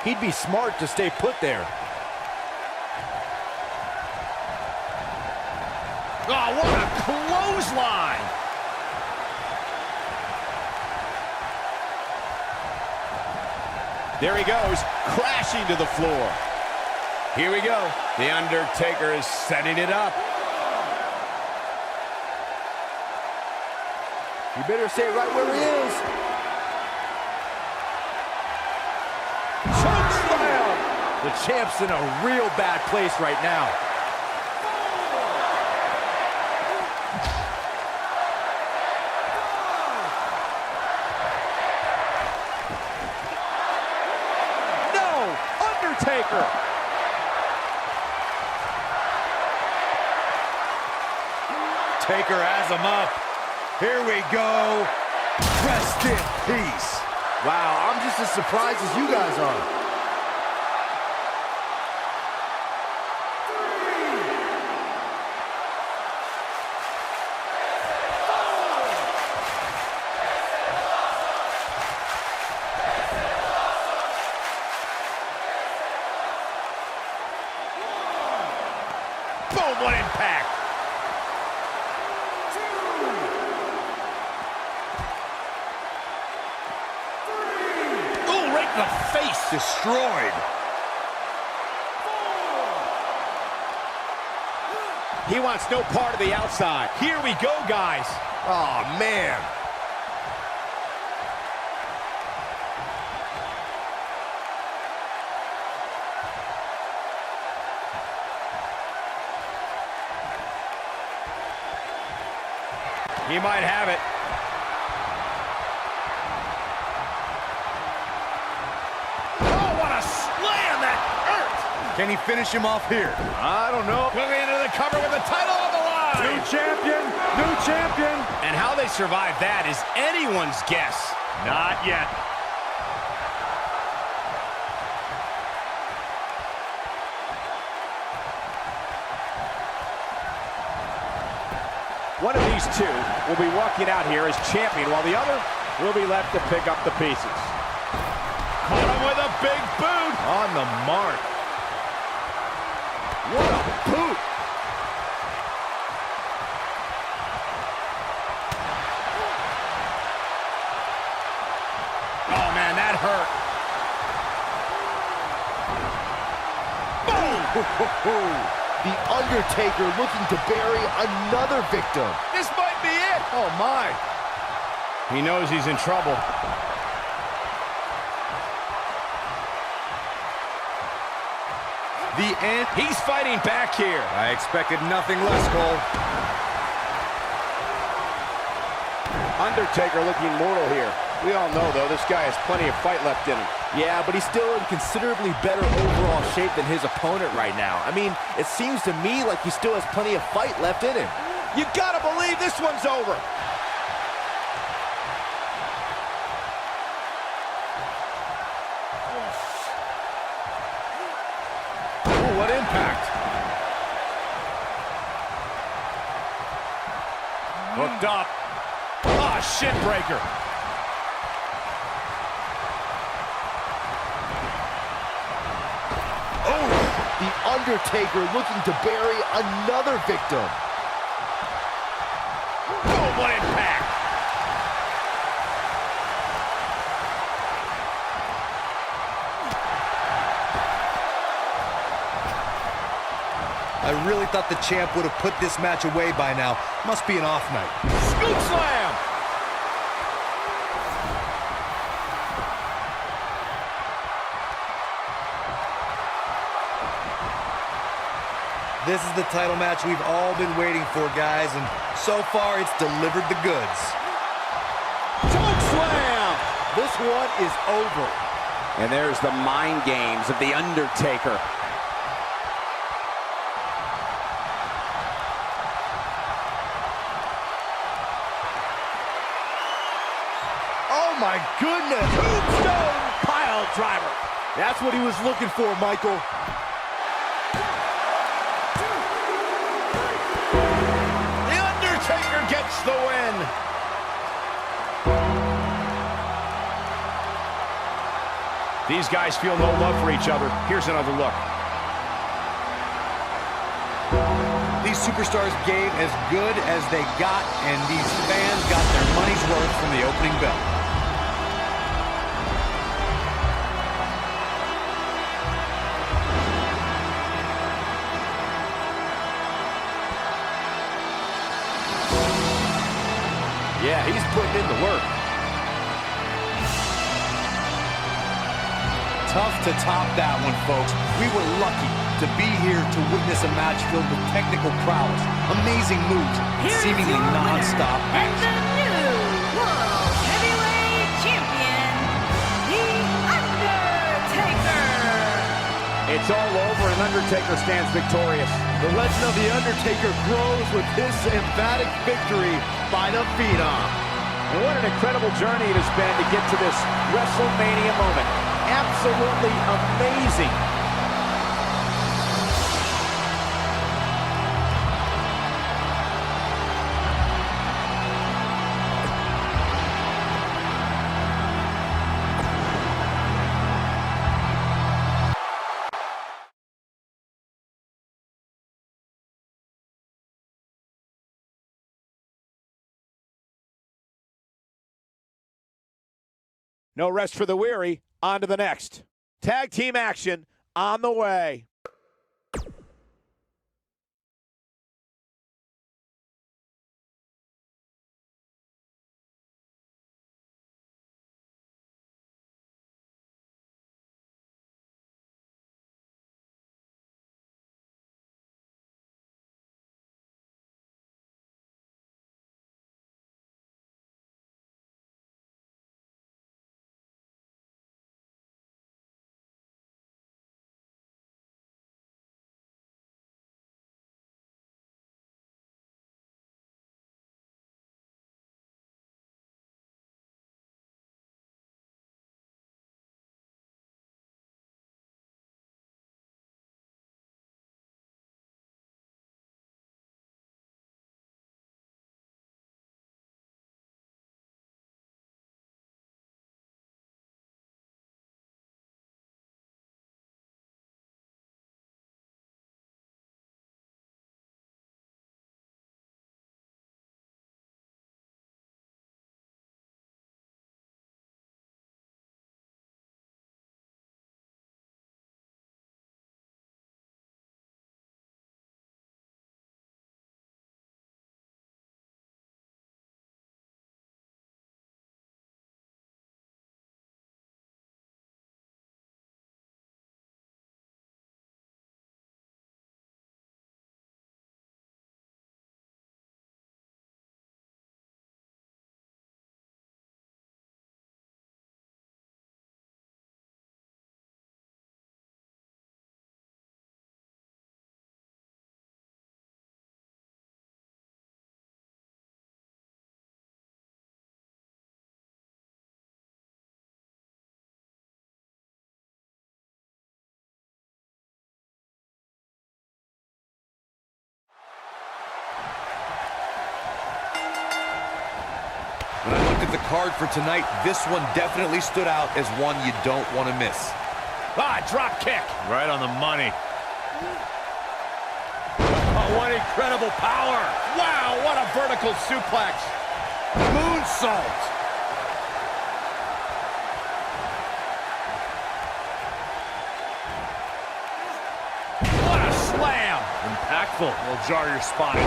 He'd be smart to stay put there. Oh, what a clothesline! There he goes, crashing to the floor. Here we go. The Undertaker is setting it up. You better stay right where he is. Chokeslam! The champ's in a real bad place right now. Undertaker. Taker has him up. Here we go. Rest in peace. Wow, I'm just as surprised as you guys are. Boom, what impact! Oh, right in the face! Destroyed. He wants no part of the outside. Here we go, guys. Oh, man. He might have it. Oh, what a slam! That hurt! Can he finish him off here? I don't know. Moving into the cover with the title on the line. New champion, new champion. And how they survive that is anyone's guess. Not yet. One of these two will be walking out here as champion, while the other will be left to pick up the pieces. Caught him with a big boot. On the mark. What a boot. Oh, man, that hurt. Boom! The Undertaker looking to bury another victim. This might be it. Oh, my. He knows he's in trouble. The end. He's fighting back here. I expected nothing less, Cole. Undertaker looking mortal here. We all know, though, this guy has plenty of fight left in him. Yeah, but he's still in considerably better overall shape than his opponent right now. I mean, it seems to me like he still has plenty of fight left in him. You gotta believe this one's over. Oh, what impact. Hooked up. Ah, shin breaker. The Undertaker looking to bury another victim. Oh, what impact. I really thought the champ would have put this match away by now. Must be an off night. Scoop slam. This is the title match we've all been waiting for, guys, and so far it's delivered the goods. Choke slam! This one is over. And there's the mind games of The Undertaker. Oh my goodness! Tombstone pile driver. That's what he was looking for, Michael. The Undertaker gets the win. These guys feel no love for each other. Here's another look. These superstars gave as good as they got, and these fans got their money's worth from the opening bell. Yeah, he's putting in the work. Tough to top that one, folks. We were lucky to be here to witness a match filled with technical prowess, amazing moves, and Here's seemingly your winner, non-stop and the action. new World Heavyweight Champion, The Undertaker. It's all over and Undertaker stands victorious. The legend of The Undertaker grows with this emphatic victory by the Phenom. And what an incredible journey it has been to get to this Wrestlemania moment. Absolutely amazing. No rest for the weary. On to the next. Tag team action on the way. the card for tonight, this one definitely stood out as one you don't want to miss. Drop kick. Right on the money. Oh, what incredible power. Wow, what a vertical suplex. Moonsault. What a slam. Impactful. Will jar your spine.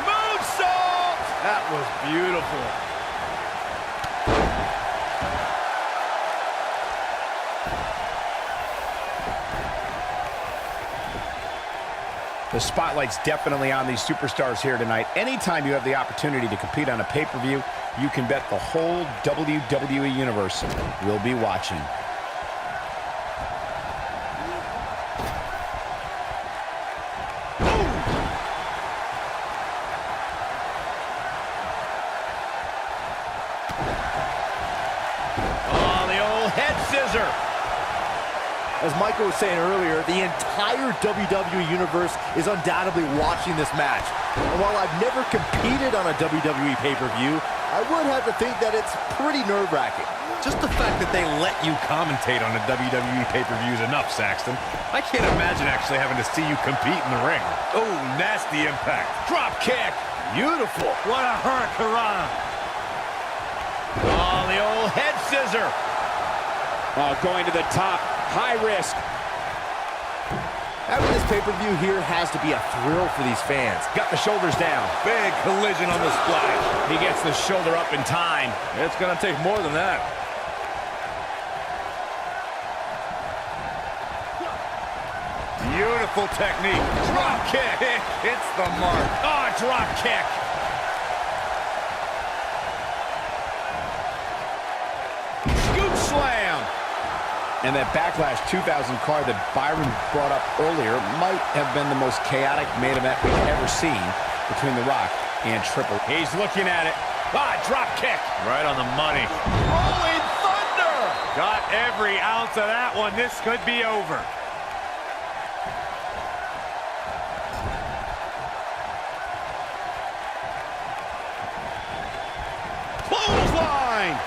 Moonsault. That was beautiful. The spotlight's definitely on these superstars here tonight. Anytime you have the opportunity to compete on a pay-per-view, you can bet the whole WWE Universe will be watching. Oh, the old head scissor. As Michael was saying earlier, the entire WWE Universe is undoubtedly watching this match. And while I've never competed on a WWE pay-per-view, I would have to think that it's pretty nerve-wracking. Just the fact that they let you commentate on a WWE pay-per-view is enough, Saxton. I can't imagine actually having to see you compete in the ring. Oh, nasty impact. Drop kick. Beautiful. What a hurricanrana. Oh, the old head scissor. Oh, going to the top. High risk. Having this pay-per-view here has to be a thrill for these fans. Got the shoulders down. Big collision on the splash. He gets the shoulder up in time. It's going to take more than that. Beautiful technique. Drop kick. Hits the mark. Oh, drop kick. Scoop slam. And that Backlash 2000 card that Byron brought up earlier might have been the most chaotic main event we've ever seen between The Rock and Triple H. He's looking at it. Drop kick. Right on the money. Rolling thunder. Got every ounce of that one. This could be over. Clothesline.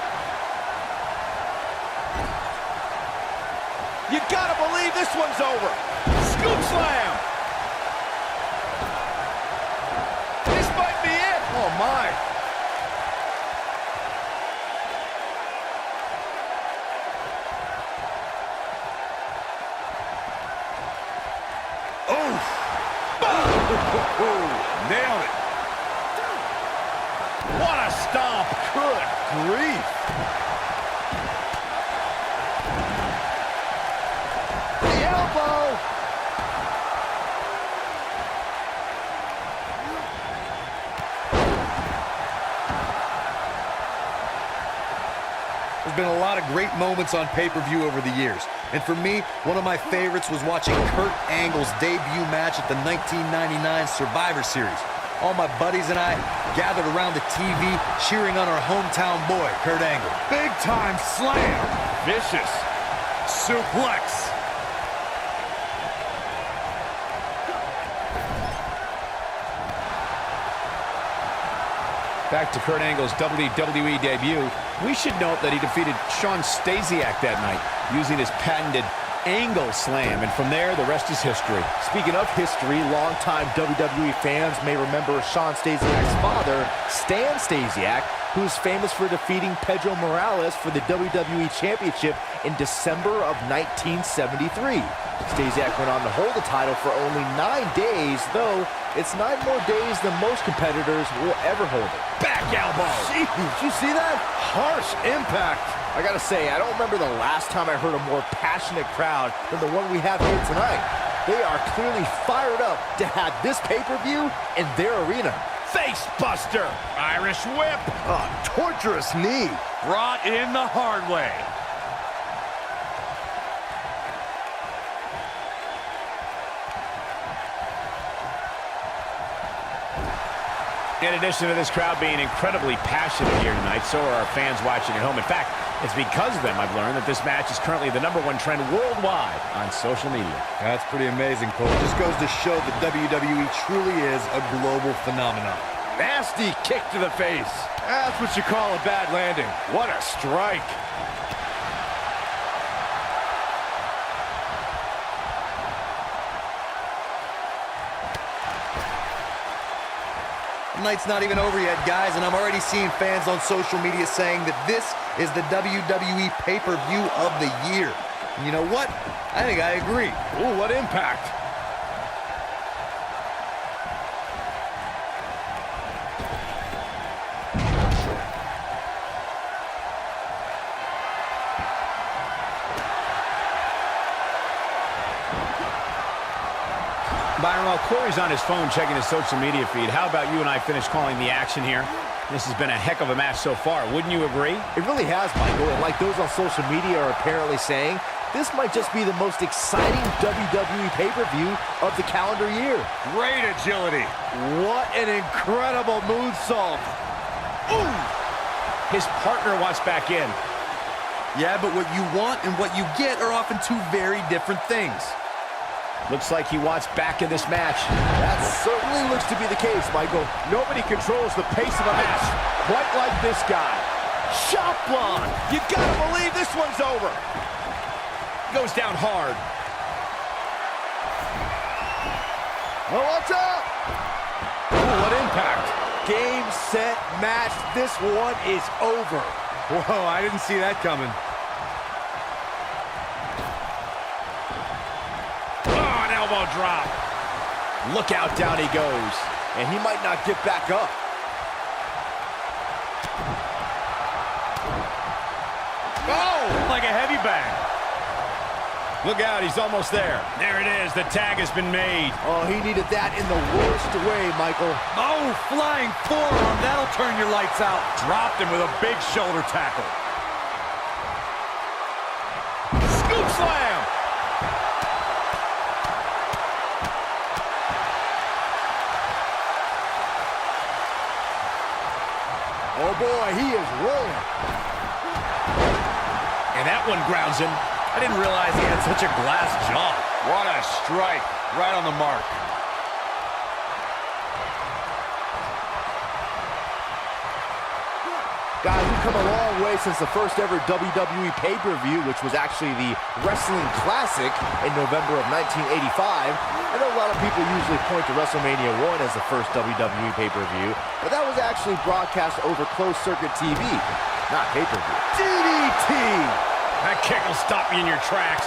You gotta believe this one's over. Scoop slam. This might be it. Oh, my. Nailed it. What a stomp. Good grief. The elbow. There's been a lot of great moments on pay-per-view over the years. And for me, one of my favorites was watching Kurt Angle's debut match at the 1999 Survivor Series. All my buddies and I gathered around the TV cheering on our hometown boy, Kurt Angle. Big time slam. Vicious. Suplex. Back to Kurt Angle's WWE debut, we should note that he defeated Shawn Stasiak that night using his patented Angle Slam, and from there, the rest is history. Speaking of history, longtime WWE fans may remember Shawn Stasiak's father, Stan Stasiak, who is famous for defeating Pedro Morales for the WWE Championship in December of 1973. Stasiak went on to hold the title for only 9 days, though it's 9 more days than most competitors will ever hold it. Back elbow. Jeez, did you see that? Harsh impact. I gotta say, I don't remember the last time I heard a more passionate crowd than the one we have here tonight. They are clearly fired up to have this pay-per-view in their arena. Face buster. Irish whip. Torturous knee. Brought in the hard way. In addition to this crowd being incredibly passionate here tonight, so are our fans watching at home. In fact, it's because of them I've learned that this match is currently the #1 trend worldwide on social media. That's pretty amazing, Cole. It just goes to show that WWE truly is a global phenomenon. Nasty kick to the face. That's what you call a bad landing. What a strike. The night's not even over yet, guys, and I'm already seeing fans on social media saying that this is the WWE pay-per-view of the year. And you know what? I think I agree. Ooh, what impact. Byron, while Corey's on his phone checking his social media feed, how about you and I finish calling the action here? This has been a heck of a match so far. Wouldn't you agree? It really has, Michael. And like those on social media are apparently saying, this might just be the most exciting WWE pay-per-view of the calendar year. Great agility. What an incredible moonsault. Ooh! His partner wants back in. Yeah, but what you want and what you get are often two very different things. Looks like he wants back in this match. That certainly looks to be the case, Michael. Nobody controls the pace of a match quite like this guy. Shot block. You gotta believe this one's over. Goes down hard. Oh, watch out. Ooh, what impact. Game, set, match. This one is over. Whoa, I didn't see that coming. Elbow drop. Look out, down he goes. And he might not get back up. Oh, like a heavy bag. Look out, he's almost there. There it is. The tag has been made. Oh, he needed that in the worst way, Michael. Oh, flying forearm. That'll turn your lights out. Dropped him with a big shoulder tackle. Scoop slam. Oh, boy, he is rolling. And that one grounds him. I didn't realize he had such a glass jaw. What a strike. Right on the mark. Guys, we've come a long way since the first ever WWE pay-per-view, which was actually the Wrestling Classic in November of 1985. I know a lot of people usually point to Wrestlemania 1 as the first WWE pay-per-view, but that was actually broadcast over closed-circuit TV, not pay-per-view. DDT! That kick will stop you in your tracks.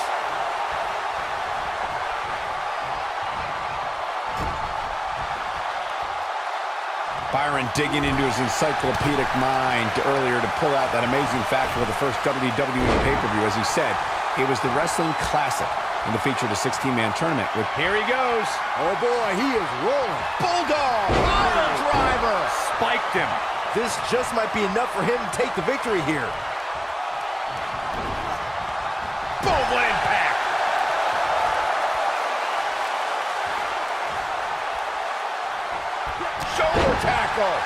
Byron digging into his encyclopedic mind earlier to pull out that amazing fact for the first WWE pay-per-view. As he said, it was the Wrestling Classic, and it featured a 16-man tournament. Here he goes. Oh, boy, he is rolling. Bulldog! Pile driver! Spiked him. This just might be enough for him to take the victory here. Boom, what impact. Shoulder tackle.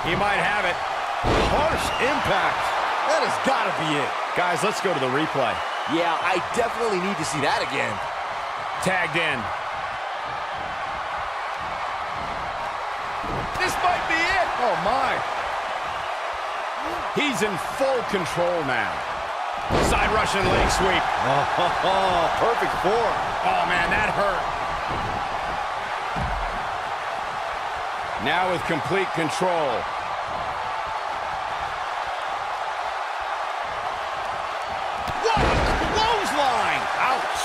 He might have it. Harsh impact. That has got to be it. Guys, let's go to the replay. Yeah, I definitely need to see that again. Tagged in. This might be it. Oh, my. He's in full control now. Side Russian leg sweep. Oh, perfect form. Oh, man, that hurt. Now with complete control. What a clothesline. Ouch.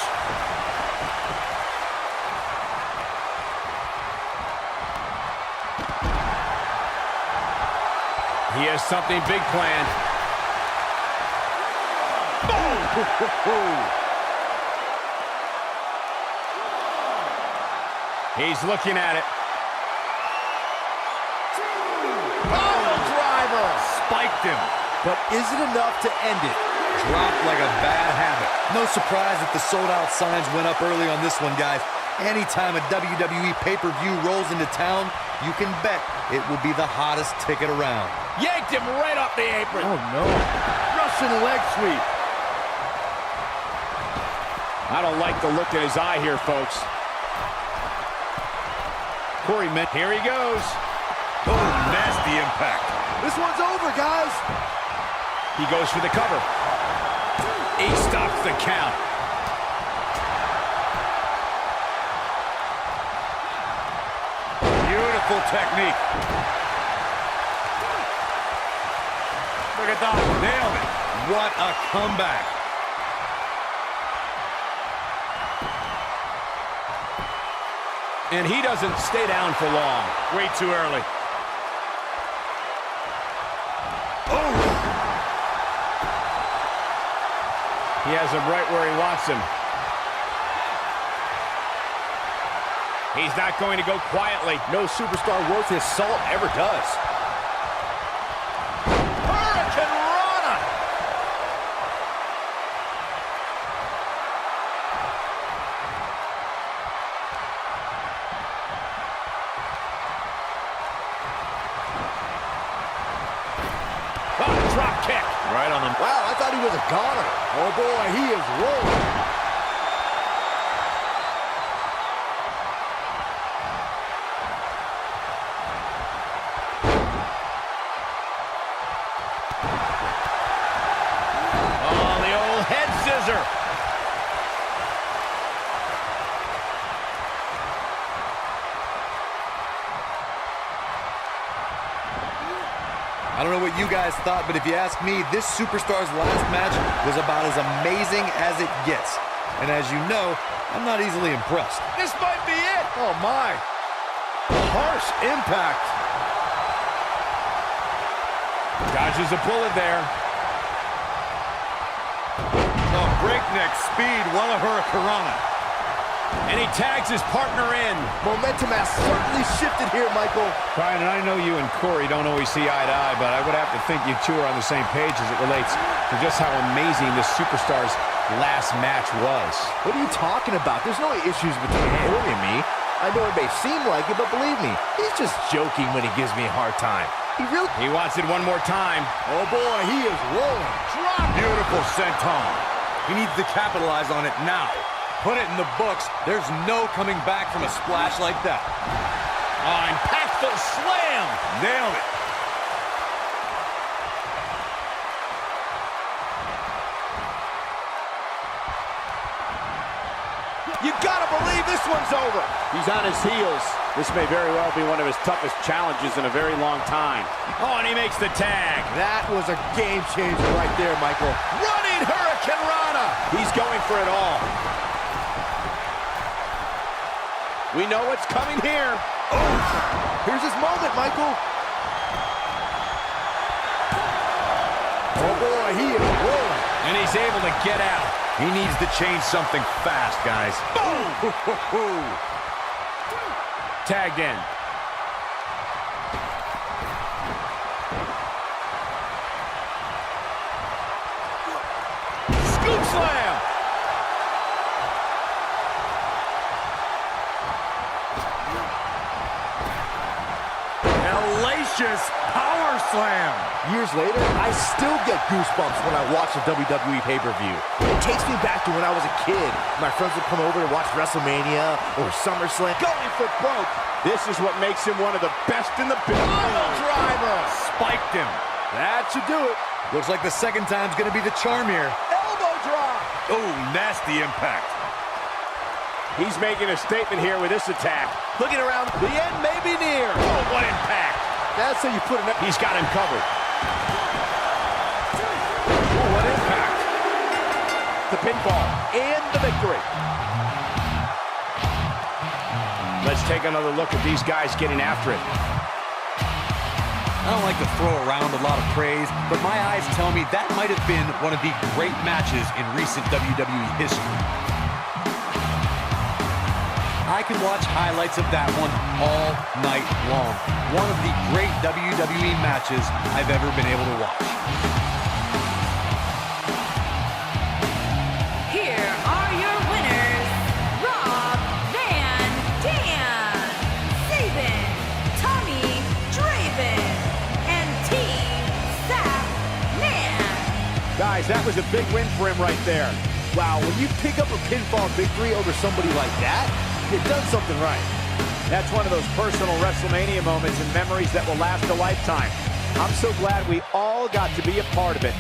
He has something big planned. He's looking at it. Pile driver. Spiked him. But is it enough to end it? Dropped like a bad habit. No surprise that the sold-out signs went up early on this one, guys. Anytime a WWE pay-per-view rolls into town, you can bet it will be the hottest ticket around. Yanked him right off the apron. Oh, no. Russian leg sweep. I don't like the look in his eye here, folks. Corey meant. Here he goes. Oh, nasty impact. This one's over, guys. He goes for the cover. He stops the count. Beautiful technique. Look at that. Nailed it. What a comeback. And he doesn't stay down for long. Way too early. Oh! He has him right where he wants him. He's not going to go quietly. No superstar worth his salt ever does. Hurricane Rana! Oh, drop kick. Right on the... Wow, I thought he was a goner. Oh boy, he is rolling. Oh, the old head scissor. I don't know what you guys thought, but if you ask me, this superstar's last match was about as amazing as it gets. And as you know, I'm not easily impressed. This might be it. Oh my. Harsh impact. Dodges a bullet there. Oh, breakneck speed, what a hurricanrana. And he tags his partner in. Momentum has certainly shifted here, Michael. Brian, and I know you and Corey don't always see eye to eye, but I would have to think you two are on the same page as it relates to just how amazing this superstar's last match was. What are you talking about? There's no issues between Corey and me. I know it may seem like it, but believe me, he's just joking when he gives me a hard time. He wants it one more time. Oh boy, he is rolling. Drop. Beautiful senton. He needs to capitalize on it now. Put it in the books. There's no coming back from a splash like that. Oh, impactful slam. Nailed it. You gotta believe this one's over. He's on his heels. This may very well be one of his toughest challenges in a very long time. Oh, and he makes the tag. That was a game changer right there, Michael. Running Hurricane Rana. He's going for it all. We know what's coming here. Oh, here's his moment, Michael. Oh boy, he is rolling. And he's able to get out. He needs to change something fast, guys. Boom! Tagged in. Scoop slam! Hellacious power slam! Years later, I still get goosebumps when I watch a WWE pay-per-view. It takes me back to when I was a kid. My friends would come over to watch Wrestlemania or SummerSlam. Going for broke. This is what makes him one of the best in the business. Driver! Spiked him. That should do it. Looks like the second time's gonna be the charm here. Elbow drop. Oh, nasty impact. He's making a statement here with this attack. Looking around, the end may be near. Oh, what impact. That's how you put it. He's got him covered. Oh, what impact. The pinfall and the victory. Let's take another look at these guys getting after it. I don't like to throw around a lot of praise, but my eyes tell me that might have been one of the great matches in recent WWE history. I can watch highlights of that one all night long. One of the great WWE matches I've ever been able to watch. Here are your winners, Rob Van Dam, Saban, Tommy Draven, and Team Sap Man. Guys, that was a big win for him right there. Wow, when you pick up a pinfall victory over somebody like that, you've done something right. That's one of those personal Wrestlemania moments and memories that will last a lifetime. I'm so glad we all got to be a part of it.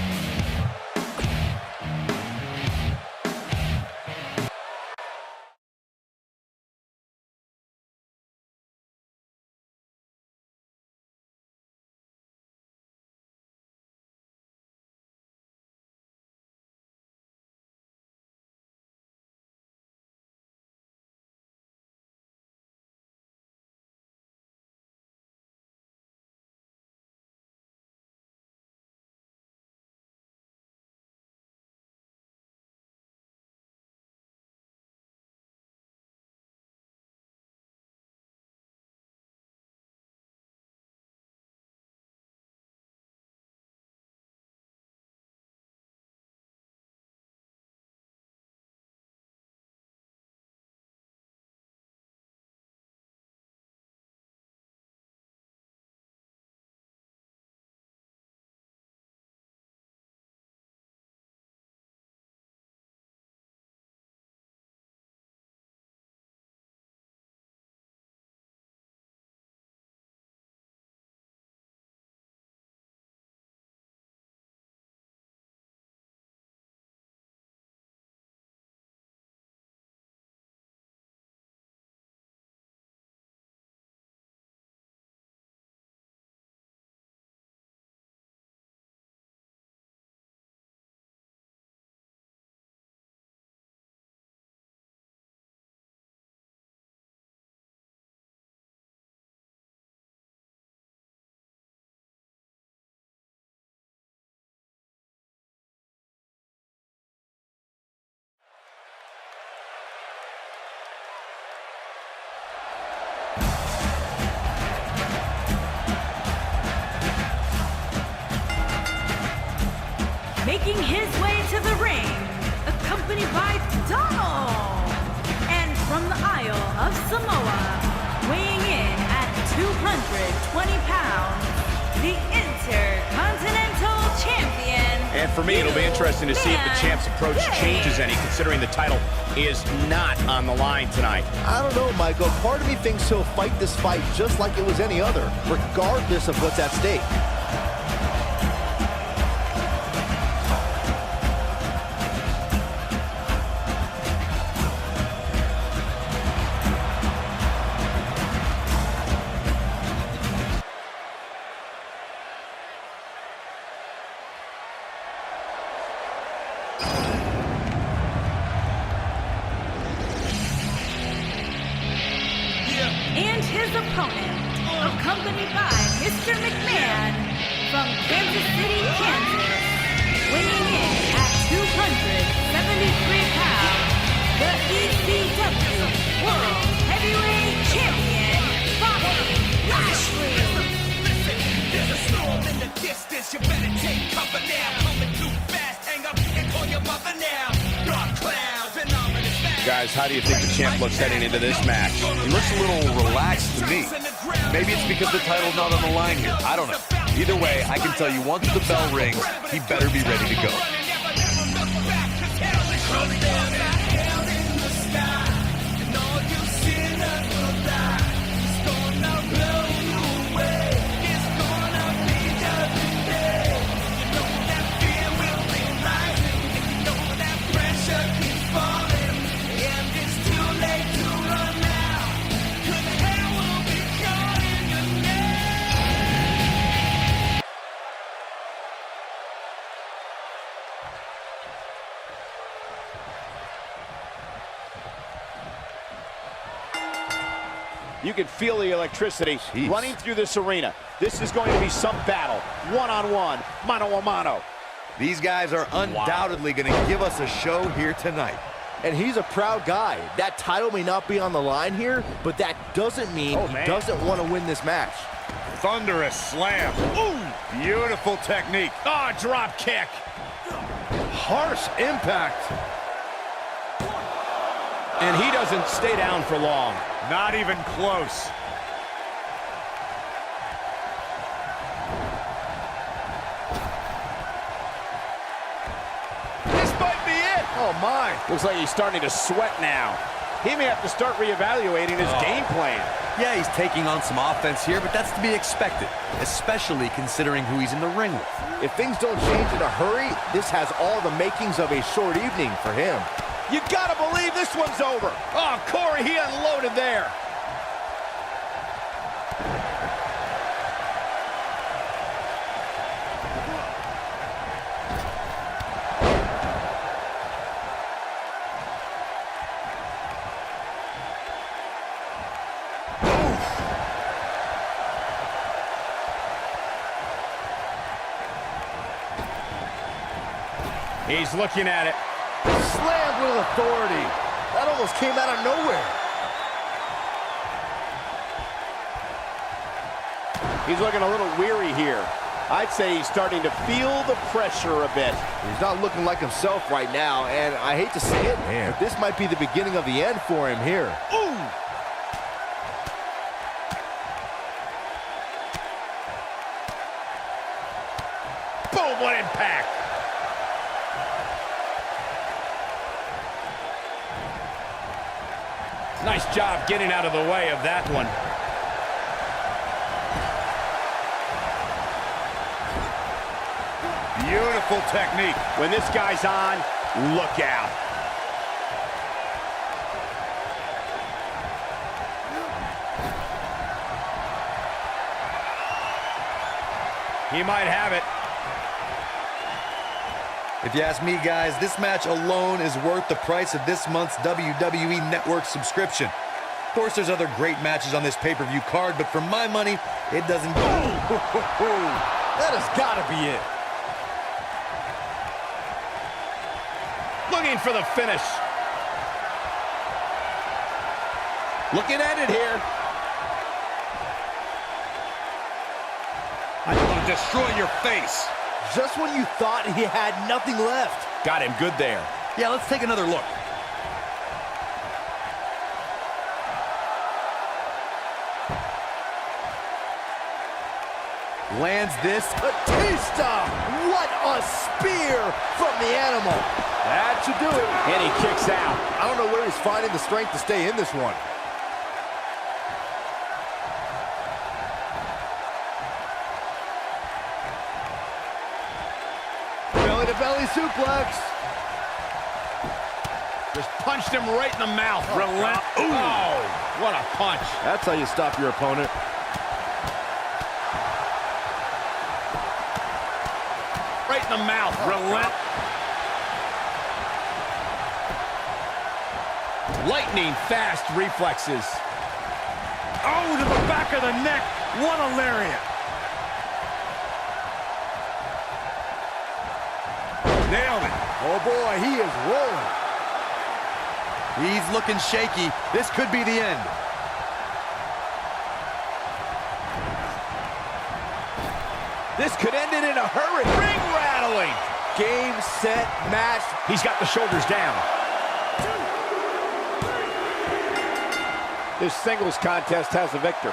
Making his way to the ring, accompanied by Donald. And from the Isle of Samoa, weighing in at 220 pounds, the Intercontinental Champion. And for me, it'll be interesting to see if the champ's approach changes any, considering the title is not on the line tonight. I don't know, Michael. Part of me thinks he'll fight this fight just like it was any other, regardless of what's at stake. And his opponent, accompanied by Mr. McMahon from Kansas City, Kansas, weighing in at 273 pounds, the ECW World Heavyweight Champion, Bobby Lashley. Listen, there's a storm in the distance. You better take cover now. Coming too fast, hang up and call your mother now. Dark clouds and ominous facts. Guys, how do you think the champ looks heading into this match? He looks a little relaxed to me. Maybe it's because the title's not on the line here. I don't know. Either way, I can tell you once the bell rings, he better be ready to go. You can feel the electricity running through this arena. This is going to be some battle, one-on-one, mano-a-mano. These guys are undoubtedly going to give us a show here tonight. And he's a proud guy. That title may not be on the line here, but that doesn't mean he doesn't want to win this match. Thunderous slam. Ooh, beautiful technique. Oh, drop kick. Harsh impact. And he doesn't stay down for long. Not even close. This might be it. Oh, my. Looks like he's starting to sweat now. He may have to start reevaluating his game plan. Yeah, he's taking on some offense here, but that's to be expected, especially considering who he's in the ring with. If things don't change in a hurry, this has all the makings of a short evening for him. You gotta believe this one's over. Oh, Corey, he unloaded there. He's looking at it. Slammed with authority. That almost came out of nowhere. He's looking a little weary here. I'd say he's starting to feel the pressure a bit. He's not looking like himself right now, and I hate to say it, but this might be the beginning of the end for him here. Ooh! Boom, what impact! Nice job getting out of the way of that one. Beautiful technique. When this guy's on, look out. He might have it. If you ask me, guys, this match alone is worth the price of this month's WWE Network subscription. Of course, there's other great matches on this pay-per-view card, but for my money, it doesn't go. That has got to be it. Looking for the finish. Looking at it here. I want to destroy your face. Just when you thought he had nothing left. Got him good there. Yeah, let's take another look. Lands this. Batista! What a spear from the animal. That should do it. And he kicks out. I don't know where he's finding the strength to stay in this one. Belly suplex. Just punched him right in the mouth. Relent. Ooh. Oh, what a punch. That's how you stop your opponent. Right in the mouth. Relent. Lightning fast reflexes. Oh, to the back of the neck. What a lariat. Nailed it. Oh boy, he is rolling. He's looking shaky. This could be the end. This could end it in a hurry. Ring rattling. Game, set, match. He's got the shoulders down. This singles contest has a victor.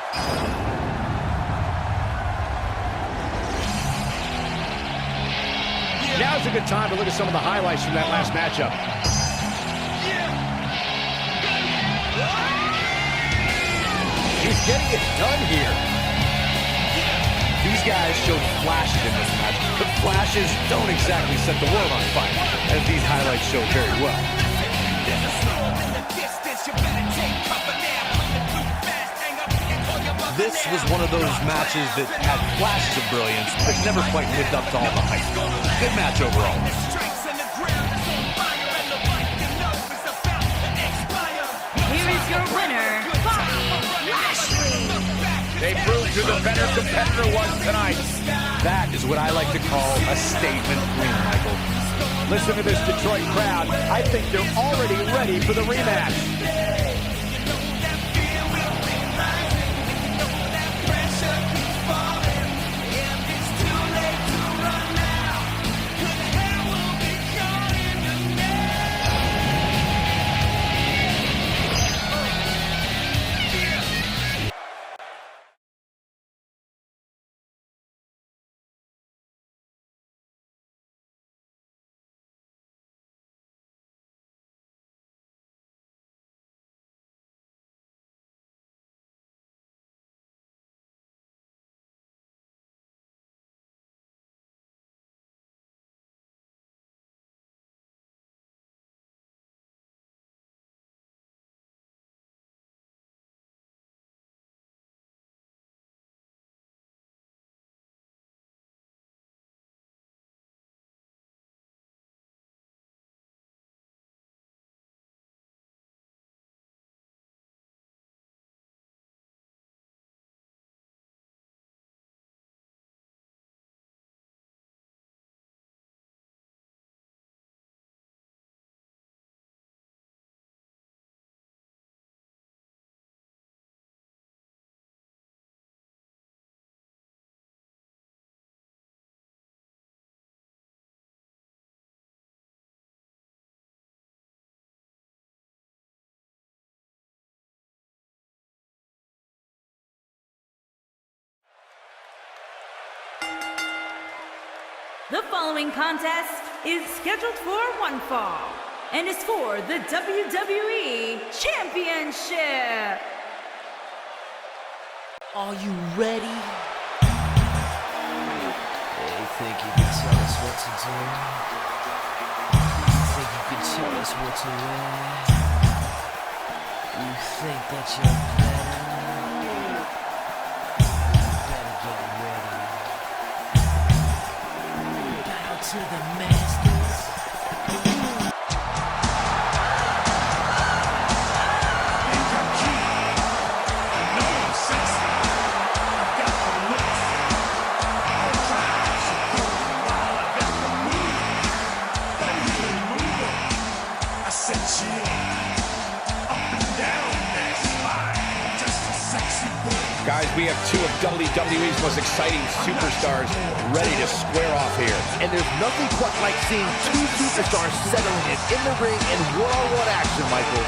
Now's a good time to look at some of the highlights from that last matchup. He's getting it done here. These guys showed flashes in this match, but flashes don't exactly set the world on fire, as these highlights show very well. This was one of those matches that had flashes of brilliance, but never quite lived up to all the hype. Good match overall. Here is your winner, Bobby Lashley. They proved who the better competitor was tonight. That is what I like to call a statement win, Michael. Listen to this Detroit crowd. I think they're already ready for the rematch. The following contest is scheduled for one fall and is for the WWE Championship. Are you ready? They think you can tell us what to do. You think you can tell us what to wear. You think that you're better. You better get ready. Bow to the masters. Guys, we have two of WWE's most exciting superstars ready to square off here. And there's nothing quite like seeing two superstars settling it in the ring in one-on-one action, Michael.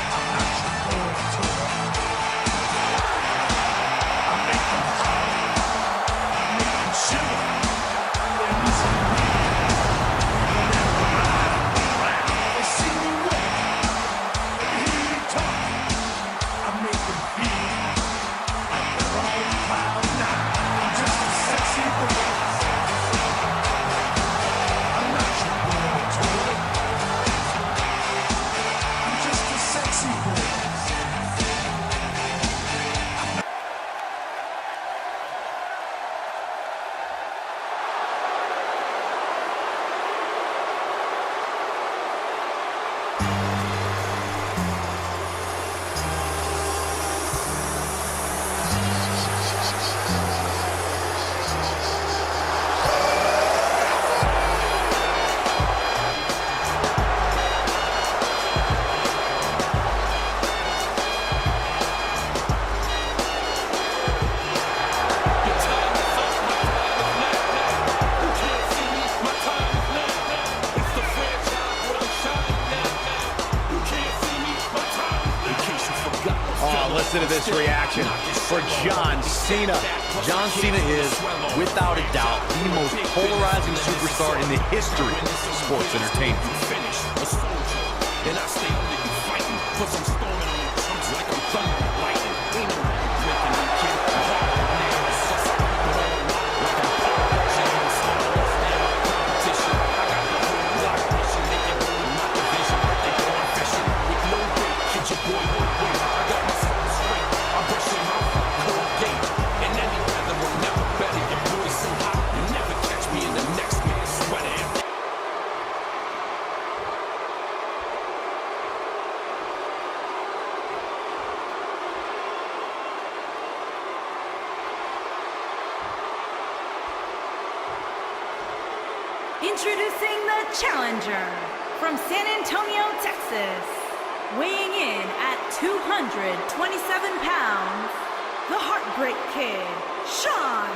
Listen to this reaction for John Cena. John Cena is, without a doubt, the most polarizing superstar in the history of sports entertainment. And I stay under you fighting, 'cause I'm storming on your trunks like I'm thunder and lightning. Ain't no breaking me, kid. I'm hard now, it's just like I'm James competition. I got the whole block mission, they can rule my division. They going fishing with no bait, kid your boy no way. I got my soul straight, I'm brushing my cold gate. And any weather will never better. Your boy's so hot, you never catch me in the next man's sweater. Introducing the challenger from San Antonio, Texas, weighing in at 227 pounds, the Heartbreak Kid, Shawn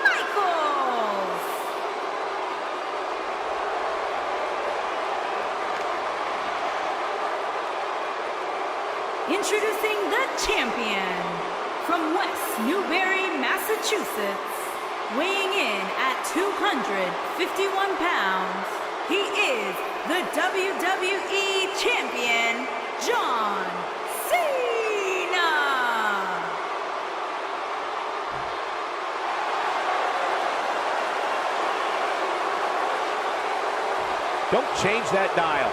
Michaels. Introducing the champion from West Newbury, Massachusetts, weighing in at 251 pounds, he is the WWE Champion, John Cena! Don't change that dial.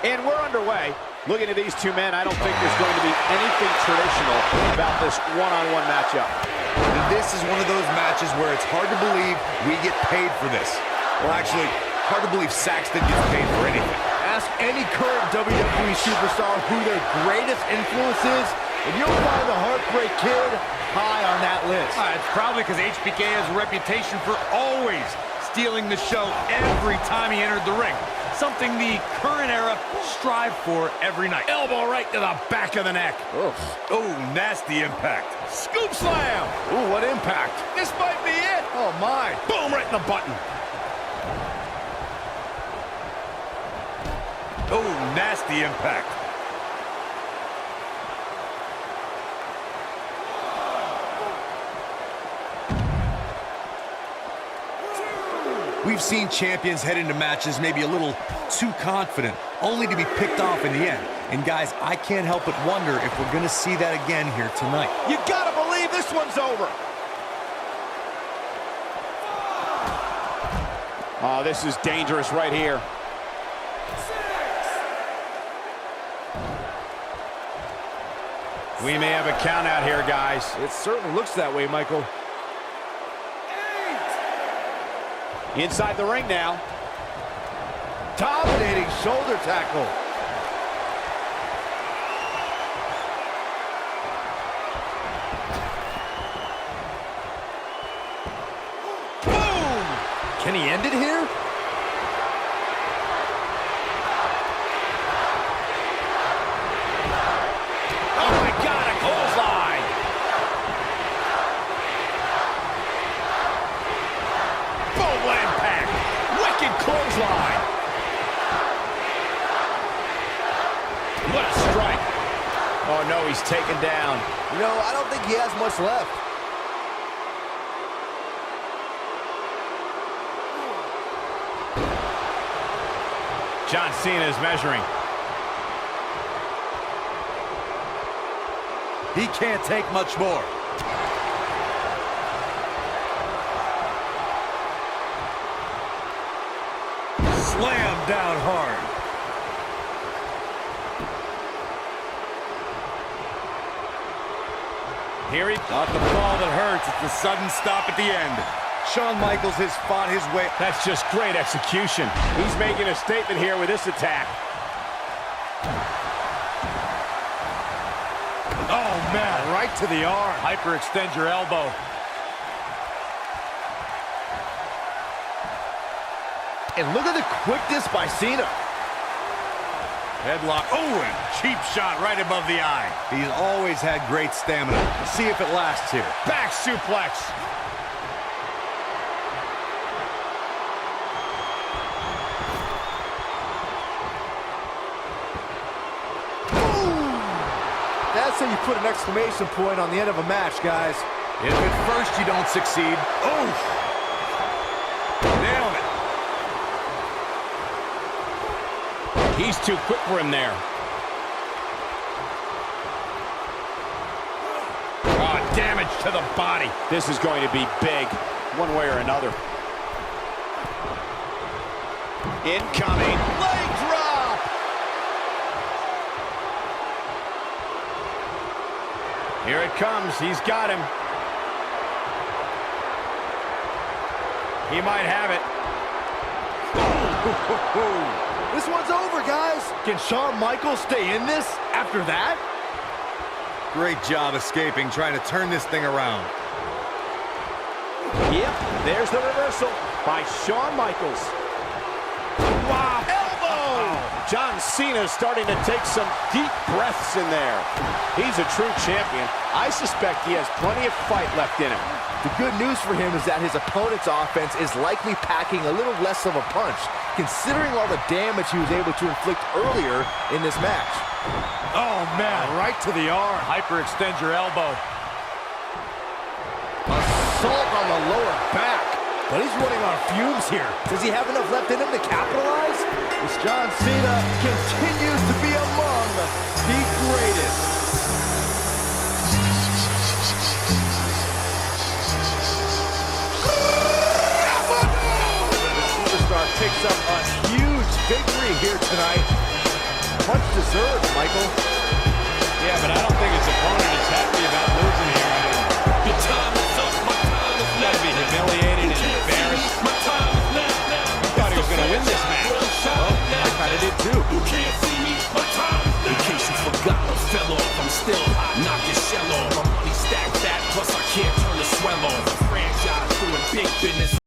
And we're underway. Looking at these two men, I don't think there's going to be anything traditional about this one-on-one matchup. And this is one of those matches where it's hard to believe we get paid for this. Well, actually, hard to believe Saxton gets paid for anything. Ask any current WWE superstar who their greatest influence is, and you'll find the Heartbreak Kid high on that list. It's probably because HBK has a reputation for always stealing the show every time he entered the ring. something the current era strive for every night. Elbow right to the back of the neck. Oh, nasty impact. Scoop slam. Ooh, what impact. This might be it. Oh, my. Boom, right in the button. Oh, nasty impact. We've seen champions head into matches maybe a little too confident, only to be picked off in the end. And guys, I can't help but wonder if we're going to see that again here tonight. You gotta believe this one's over. Oh, this is dangerous right here. We may have a count out here, guys. It certainly looks that way, Michael. Inside the ring now. Dominating shoulder tackle. Boom! Can he end it here? Oh my God, a clothesline! Boom impact! Wicked clothesline! What a strike! Oh, no, he's taken down. You know, I don't think he has much left. John Cena is measuring. He can't take much more. Slam down hard. Here he... Not the fall that hurts, it's the sudden stop at the end. Shawn Michaels has fought his way. That's just great execution. He's making a statement here with this attack. Oh, man, right to the arm. Hyperextend your elbow. And look at the quickness by Cena. Headlock. Oh, and cheap shot right above the eye. He's always had great stamina. Let's see if it lasts here. Back suplex! That's how you put an exclamation point on the end of a match, guys. If at first you don't succeed. Oh! Nailed it. He's too quick for him there. Oh, damage to the body. This is going to be big, one way or another. Incoming. Leg drop! Here it comes. He's got him. He might have it. This one's over, guys. Can Shawn Michaels stay in this after that? Great job escaping, trying to turn this thing around. Yep, there's the reversal by Shawn Michaels. Wow, elbow! John Cena starting to take some deep breaths in there. He's a true champion. I suspect he has plenty of fight left in him. The good news for him is that his opponent's offense is likely packing a little less of a punch, considering all the damage he was able to inflict earlier in this match. Oh, man, right to the arm. Hyperextend your elbow. Assault on the lower back. But he's running on fumes here. Does he have enough left in him to capitalize? As John Cena continues to be among the greatest. Picks up a huge victory here tonight. Much deserved, Michael. Yeah, but I don't think it's a